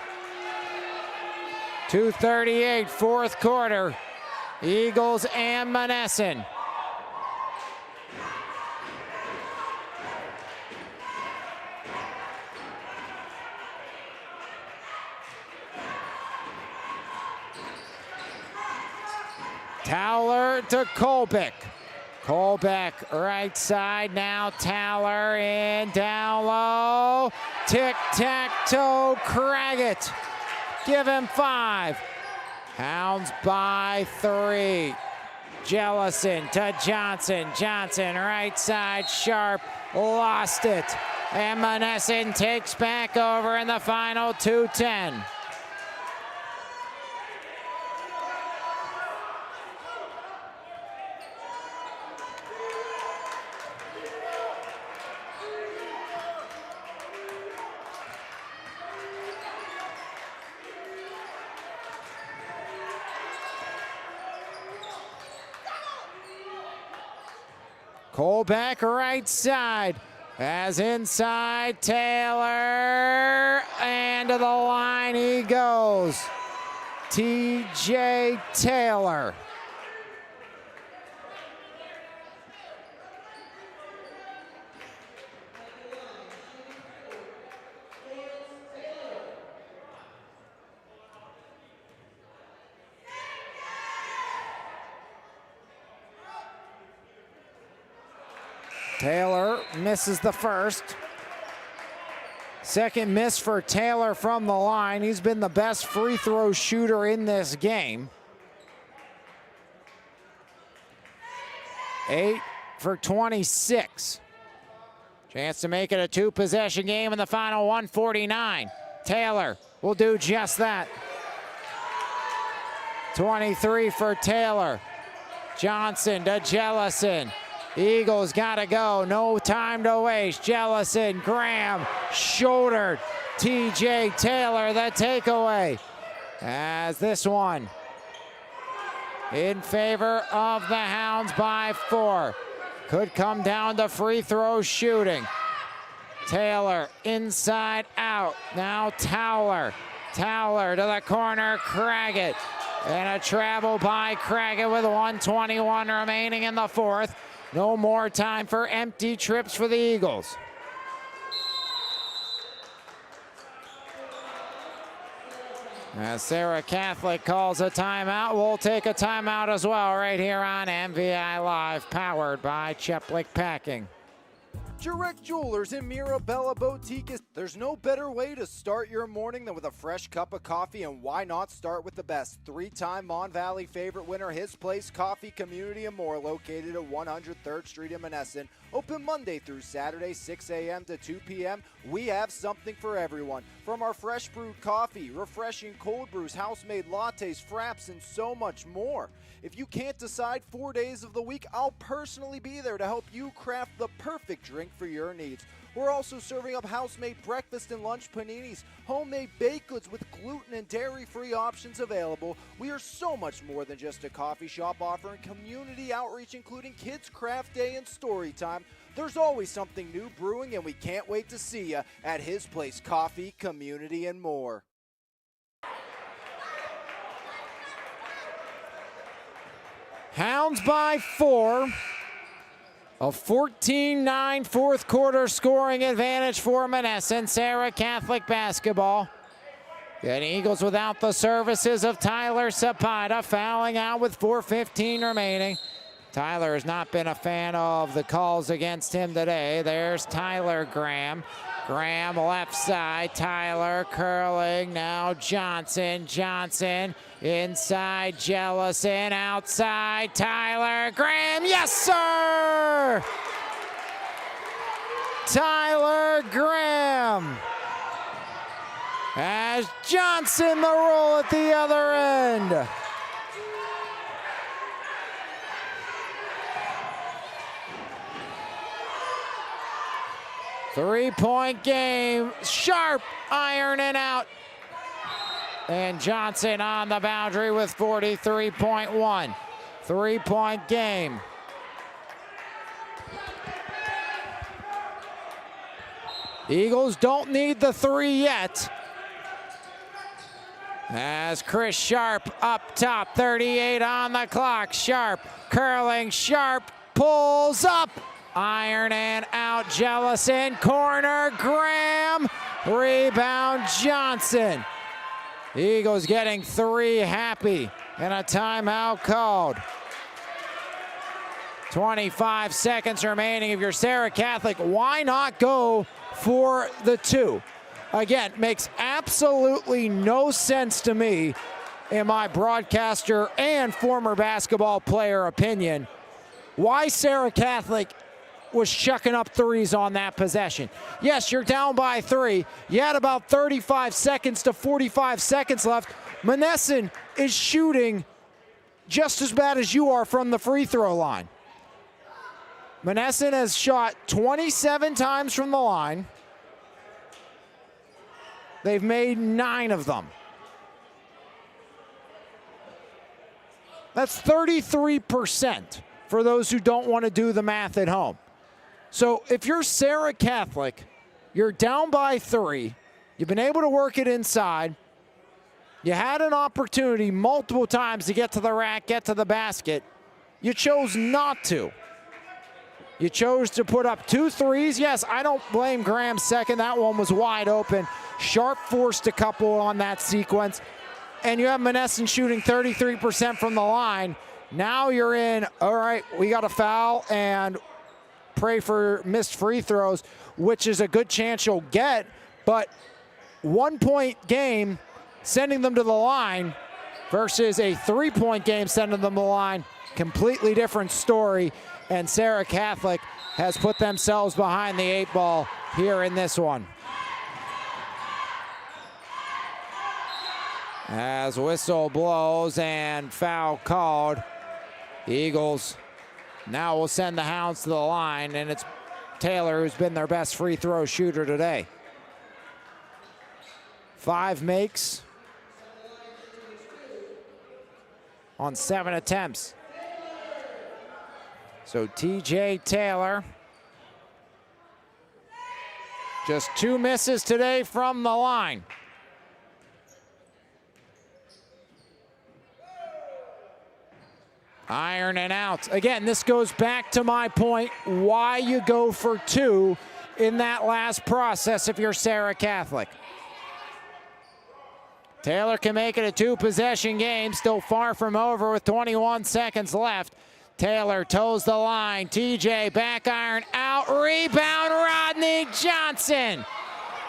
2:38 fourth quarter. Eagles and Monessen. Towler to Kolbeck. Kolbeck right side now. Towler in, down low. Tic-tac-toe, Craggett. Give him 5. Hounds by 3. Jellison to Johnson. Johnson right side, Sharp, lost it. And Monessen takes back over in the final 2:10. Kolbeck right side, as inside Taylor, and to the line he goes. TJ Taylor. Taylor misses the first. Second miss for Taylor from the line. He's been the best free throw shooter in this game. 8 for 26. Chance to make it a 2-possession game in the final 1:49. Taylor will do just that. 23 for Taylor. Johnson to Jellison. Eagles gotta go, no time to waste. Jellison, Graham, shouldered. TJ Taylor, the takeaway. As this one in favor of the Hounds by 4. Could come down to free throw shooting. Taylor inside out. Now Towler. Towler to the corner, Craggett. And a travel by Craggett with 1:21 remaining in the fourth. No more time for empty trips for the Eagles. As Serra Catholic calls a timeout, we'll take a timeout as well right here on MVI Live, powered by Cheplick Packing. Jurek Jewelers in Mirabella Boutique. There's no better way to start your morning than with a fresh cup of coffee, and why not start with the best? 3-time Mon Valley favorite winner, His Place Coffee Community and More, located at 103rd Street in Monessen. Open Monday through Saturday, 6 a.m. to 2 p.m. We have something for everyone. From our fresh brewed coffee, refreshing cold brews, house-made lattes, fraps, and so much more. If you can't decide 4 days of the week, I'll personally be there to help you craft the perfect drink for your needs. We're also serving up house-made breakfast and lunch paninis, homemade baked goods with gluten and dairy-free options available. We are so much more than just a coffee shop, offering community outreach, including Kids Craft Day and Story Time. There's always something new brewing, and we can't wait to see you at His Place Coffee, Community, and More. Hounds by 4. A 14-9 fourth quarter scoring advantage for Monessen. Serra Catholic basketball. And Eagles without the services of Tyler Sapida, fouling out with 4:15 remaining. Tyler has not been a fan of the calls against him today. There's Tyler Graham. Graham left side, Tyler curling, now Johnson, Johnson inside, Jellison, outside, Tyler Graham, yes sir! Tyler Graham. As Johnson the roll at the other end. Three-point game. Sharp ironing out. And Johnson on the boundary with 43.1. Three-point game. Eagles don't need the three yet. As Chris Sharp up top, 38 on the clock. Sharp curling, Sharp pulls up. Iron and out, Jellison, corner, Graham, rebound, Johnson. Eagles getting three, happy, and a timeout called. 25 seconds remaining. If you're Serra Catholic, why not go for the two? Again, makes absolutely no sense to me in my broadcaster and former basketball player opinion why Serra Catholic was chucking up threes on that possession. Yes, you're down by three. You had about 35 seconds to 45 seconds left. Monessen is shooting just as bad as you are from the free throw line. Monessen has shot 27 times from the line. They've made 9 of them. That's 33% for those who don't want to do the math at home. So if you're Serra Catholic, you're down by 3. You've been able to work it inside. You had an opportunity multiple times to get to the rack, get to the basket. You chose not to. You chose to put up 2 threes. Yes, I don't blame Graham's second. That one was wide open. Sharp forced a couple on that sequence. And you have Monessen shooting 33% from the line. Now you're in, all right, we got a foul and pray for missed free throws, which is a good chance you'll get. But 1-point game sending them to the line versus a 3-point game sending them to the line, completely different story. And Serra Catholic has put themselves behind the 8 ball here in this one. As whistle blows and foul called, Eagles now will send the Hounds to the line, and it's Taylor who's been their best free throw shooter today. 5 makes on 7 attempts. So TJ Taylor, just 2 misses today from the line. Iron and out. Again, this goes back to my point, why you go for 2 in that last process if you're Serra Catholic. Taylor can make it a 2-possession game, still far from over with 21 seconds left. Taylor toes the line. TJ back iron out. Rebound, Rodney Johnson.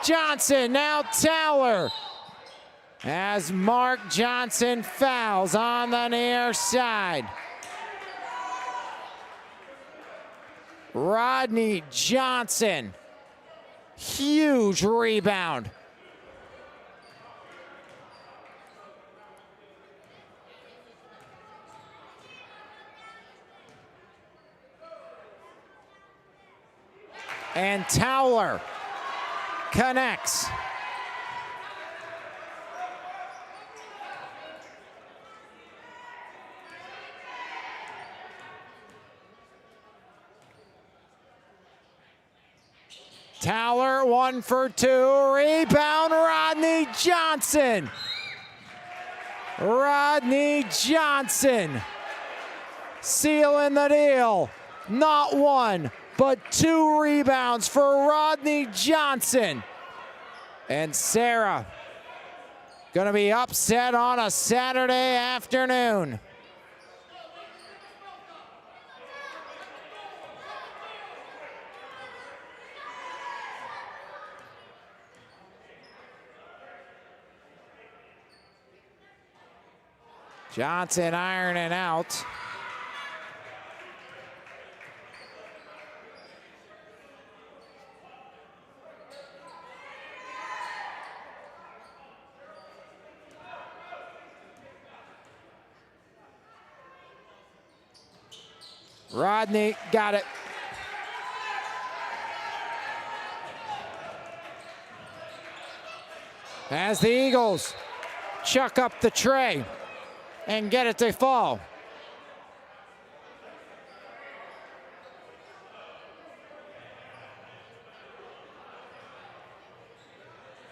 Johnson, now Taylor. As Mark Johnson fouls on the near side. Rodney Johnson. Huge rebound. And Towler connects. Towler 1 for 2. Rebound, Rodney Johnson. Rodney Johnson sealing the deal. Not 1, but 2 rebounds for Rodney Johnson. And Serra gonna be upset on a Saturday afternoon. Johnson ironing out. Rodney got it. As the Eagles chuck up the tray and get it to fall.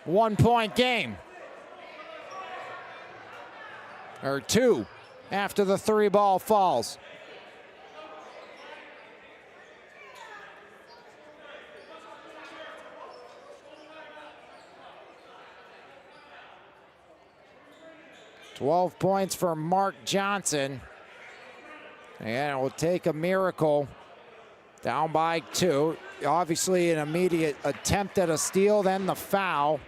One-point game. Or two after the three ball falls. $12 points for Mark Johnson. And it will take a miracle. Down by 2. Obviously an immediate attempt at a steal, then the foul.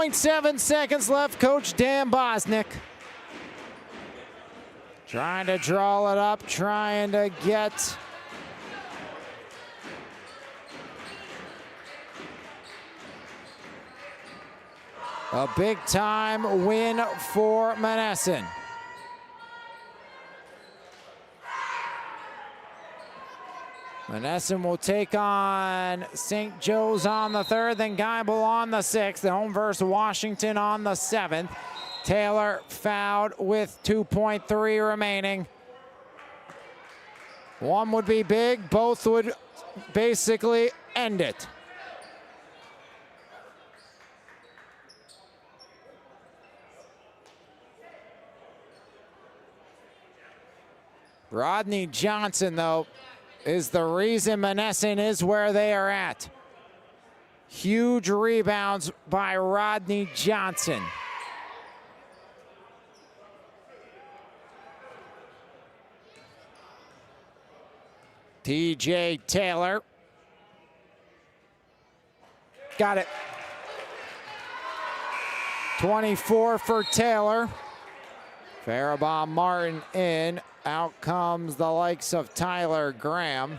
.7 seconds left. Coach Dan Bosnick trying to draw it up, trying to get a big-time win for Monessen. Monessen will take on St. Joe's on the 3rd, then Geibel on the 6th. The home versus Washington on the 7th. Taylor fouled with 2.3 remaining. One would be big, both would basically end it. Rodney Johnson, though, is the reason Monessen is where they are at. Huge rebounds by Rodney Johnson. TJ Taylor. Got it. 24 for Taylor. Farabah Martin in. Out comes the likes of Tyler Graham.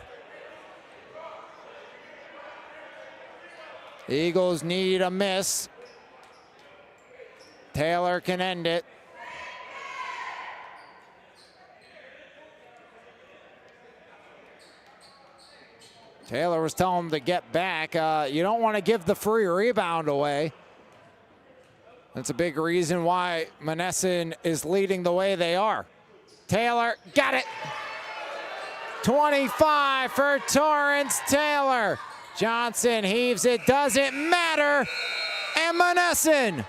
Eagles need a miss. Taylor can end it. Taylor was telling him to get back. You don't want to give the free rebound away. That's a big reason why Monessen is leading the way they are. Taylor got it. 25 for Torrance Taylor. Johnson heaves it, doesn't matter. And Monessen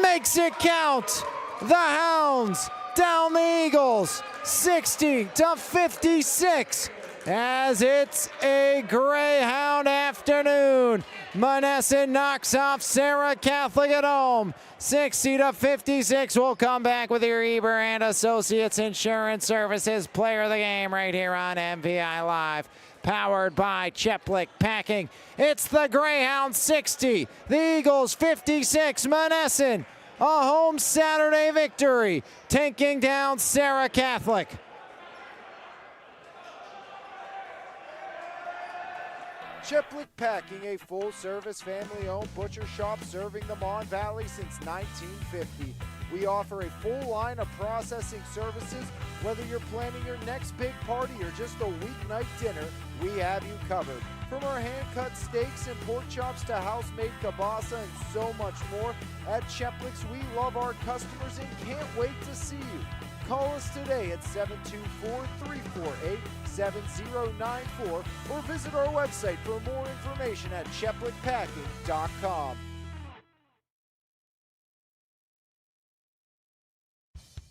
makes it count. The Hounds down the Eagles 60-56 as it's a Greyhound afternoon. Monessen knocks off Serra Catholic at home. 60-56. We'll come back with your Eber and Associates Insurance Services Player of the Game right here on MVI Live. Powered by Cheplick Packing. It's the Greyhound 60, the Eagles 56. Monessen, a home Saturday victory, taking down Serra Catholic. Cheplick Packing, a full-service family-owned butcher shop serving the Mon Valley since 1950. We offer a full line of processing services. Whether you're planning your next big party or just a weeknight dinner, we have you covered. From our hand-cut steaks and pork chops to house-made kielbasa and so much more, at Cheplick's we love our customers and can't wait to see you. Call us today at 724-348-7094 or visit our website for more information at cheplickpacking.com.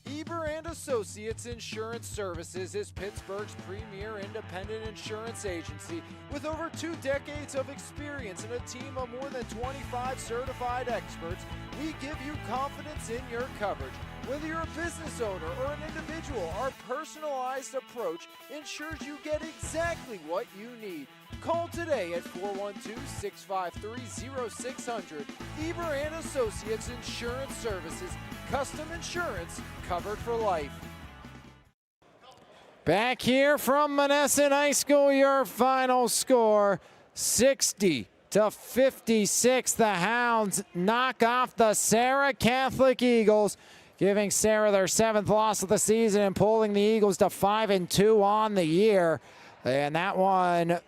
Eber and Associates Insurance Services is Pittsburgh's premier independent insurance agency with over 2 decades of experience and a team of more than 25 certified experts. We give you confidence in your coverage. Whether you're a business owner or an individual, our personalized approach ensures you get exactly what you need. Call today at 412-653-0600. Eber and Associates Insurance Services. Custom insurance covered for life. Back here from Monessen High School, your final score, 60-56. The Hounds knock off the Serra Catholic Eagles, giving Serra their 7th loss of the season and pulling the Eagles to 5-2 on the year. And that one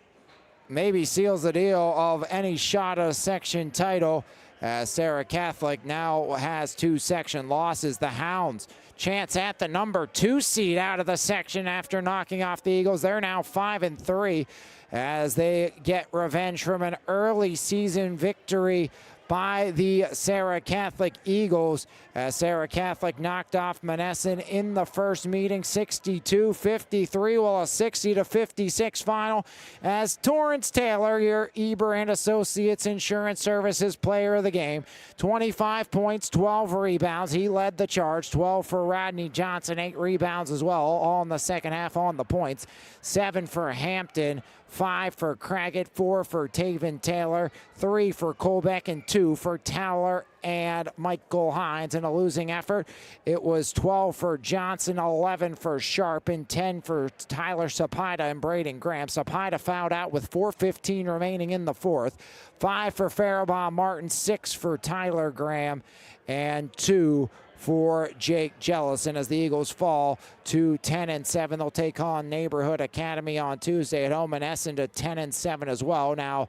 maybe seals the deal of any shot at a section title, as Serra Catholic now has 2 section losses. The Hounds chance at the number 2 seed out of the section after knocking off the Eagles. They're now 5-3 as they get revenge from an early season victory by the Serra Catholic Eagles. Serra Catholic knocked off Monessen in the first meeting, 62-53, well, a 60-56 final, as Torrance Taylor, your Eber and Associates Insurance Services player of the game, 25 points, 12 rebounds. He led the charge. 12 for Rodney Johnson, 8 rebounds as well, all in the second half on the points. 7 for Hampton, 5 for Craggett, 4 for Taven Taylor, 3 for Colbeck, and 2 for Towler and Michael Hines. In a losing effort, it was 12 for Johnson, 11 for Sharp, and 10 for Tyler Sapida and Braden Graham. Sapida fouled out with 4:15 remaining in the fourth. 5 for Faribault Martin, 6 for Tyler Graham, and 2 for Jake Jellison as the Eagles fall to 10-7. They'll take on Neighborhood Academy on Tuesday at home, and Essen to 10-7 as well. Now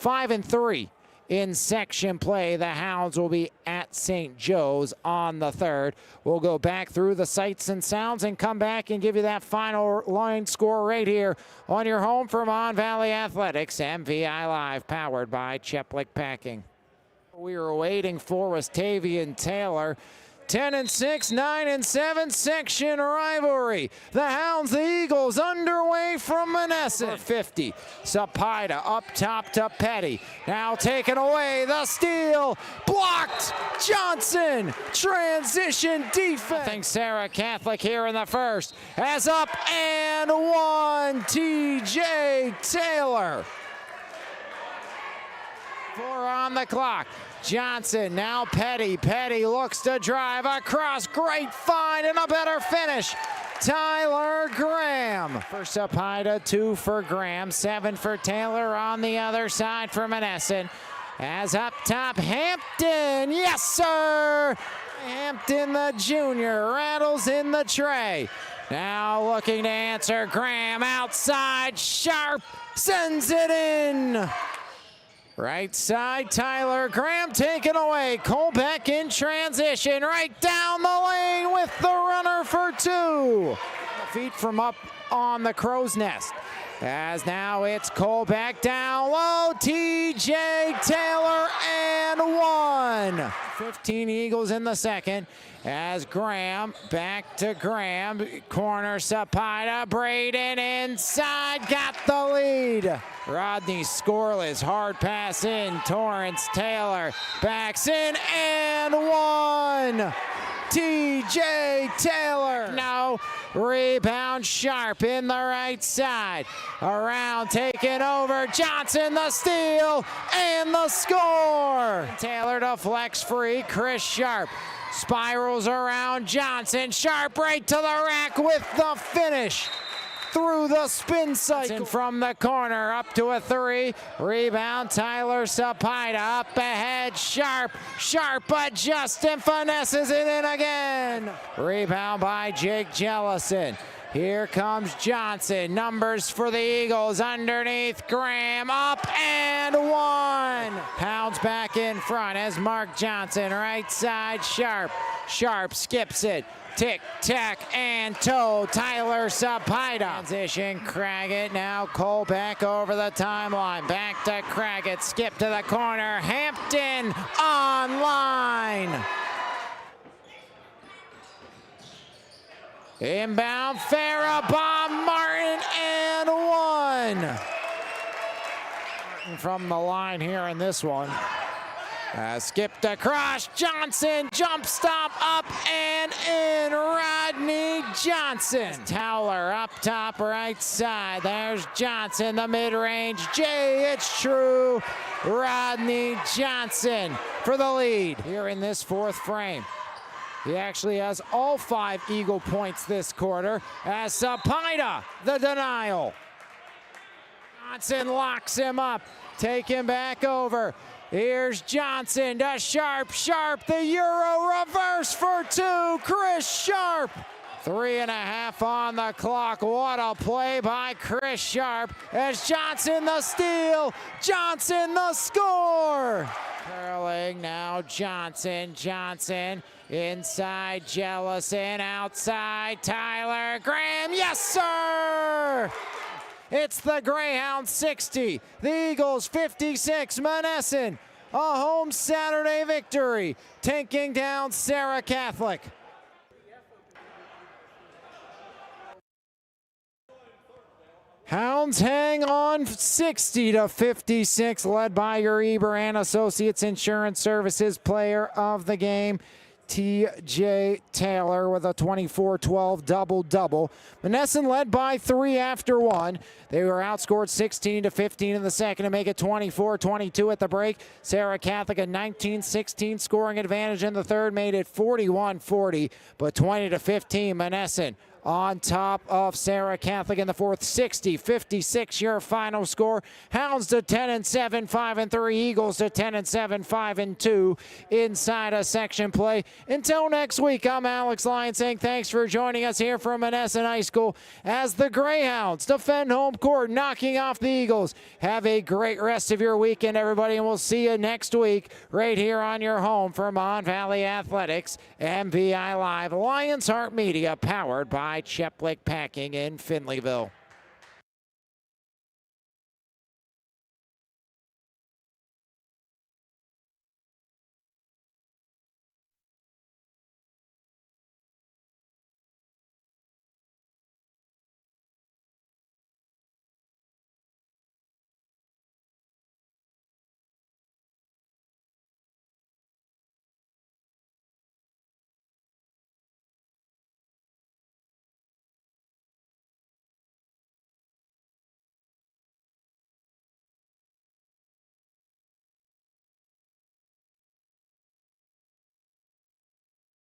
5-3 in section play. The Hounds will be at St. Joe's on the 3rd. We'll go back through the sights and sounds and come back and give you that final line score right here on your home for Mon Valley Athletics. MVI Live, powered by Cheplick Packing. We were waiting for was Tavian Taylor. 10-6, 9-7 section rivalry. The Hounds, the Eagles, underway from Monessen. 50. Sapida up top to Petty. Now taken away. The steal. Blocked. Johnson. Transition defense. I think Serra Catholic here in the first. As up and 1. TJ Taylor. 4 on the clock. Johnson, now Petty. Petty looks to drive across. Great find and a better finish. Tyler Graham for Sapida, 2 for Graham, 7 for Taylor on the other side for Monessen. As up top, Hampton. Yes, sir! Hampton, the junior, rattles in the tray. Now looking to answer. Graham outside. Sharp sends it in. Right side, Tyler Graham taken away. Colbeck in transition, right down the lane with the runner for 2. Feet from up on the crow's nest. As now it's Colbeck down low. TJ Taylor and 1. 15 Eagles in the second. As Graham, back to Graham. Corner Sapida, Braden inside, got the lead. Rodney scoreless, hard pass in. Torrance Taylor backs in and 1. TJ Taylor. No, rebound Sharp in the right side. Around, taken over. Johnson, the steal and the score. Taylor to flex free. Chris Sharp spirals around Johnson. Sharp right to the rack with the finish. Through the spin cycle from the corner up to a 3. Rebound Tyler Sapida up ahead. Sharp but Justin finesses it in again. Rebound by Jake Jellison. Here comes Johnson. Numbers for the Eagles underneath. Graham up and 1. Hounds back in front as Mark Johnson. Right side Sharp. Sharp skips it. Tick, tack, and toe. Tyler Sapida. Transition, Craggett. Now Colbeck over the timeline. Back to Craggett. Skip to the corner. Hampton online. Inbound, Faribault Martin and 1. Martin from the line here in this one. Skipped across, Johnson, jump stop up and in Rodney Johnson. Towler up top right side. There's Johnson, the mid-range. Jay, it's true. Rodney Johnson for the lead here in this fourth frame. He actually has all 5 Eagle points this quarter as Sapida, the denial. Johnson locks him up. Take him back over. Here's Johnson to Sharp. Sharp, the Euro reverse for 2. Chris Sharp. 3.5 on the clock. What a play by Chris Sharp as Johnson the steal. Johnson the score. Curling now Johnson. Johnson inside Jellison. Outside Tyler Graham. Yes, sir. It's the Greyhounds 60, the Eagles 56. Monessen, a home Saturday victory, taking down Serra Catholic. Hounds hang on 60-56, led by your Eber and Associates Insurance Services player of the game, T.J. Taylor, with a 24-12 double-double. Monessen led by 3 after 1. They were outscored 16-15 in the second to make it 24-22 at the break. Serra Catholic a 19-16 scoring advantage in the third made it 41-40, but 20-15 Monessen on top of Serra Catholic in the fourth. 60-56 your final score. Hounds to 10-7, 5-3. Eagles to 10-7, 5-2 inside a section play. Until next week, I'm Alex Lyon saying thanks for joining us here from Monessen High School as the Greyhounds defend home court, knocking off the Eagles. Have a great rest of your weekend, everybody, and we'll see you next week right here on your home for Mon Valley Athletics, MVI Live, Lions Heart Media, powered by Cheplick Packing in Finleyville.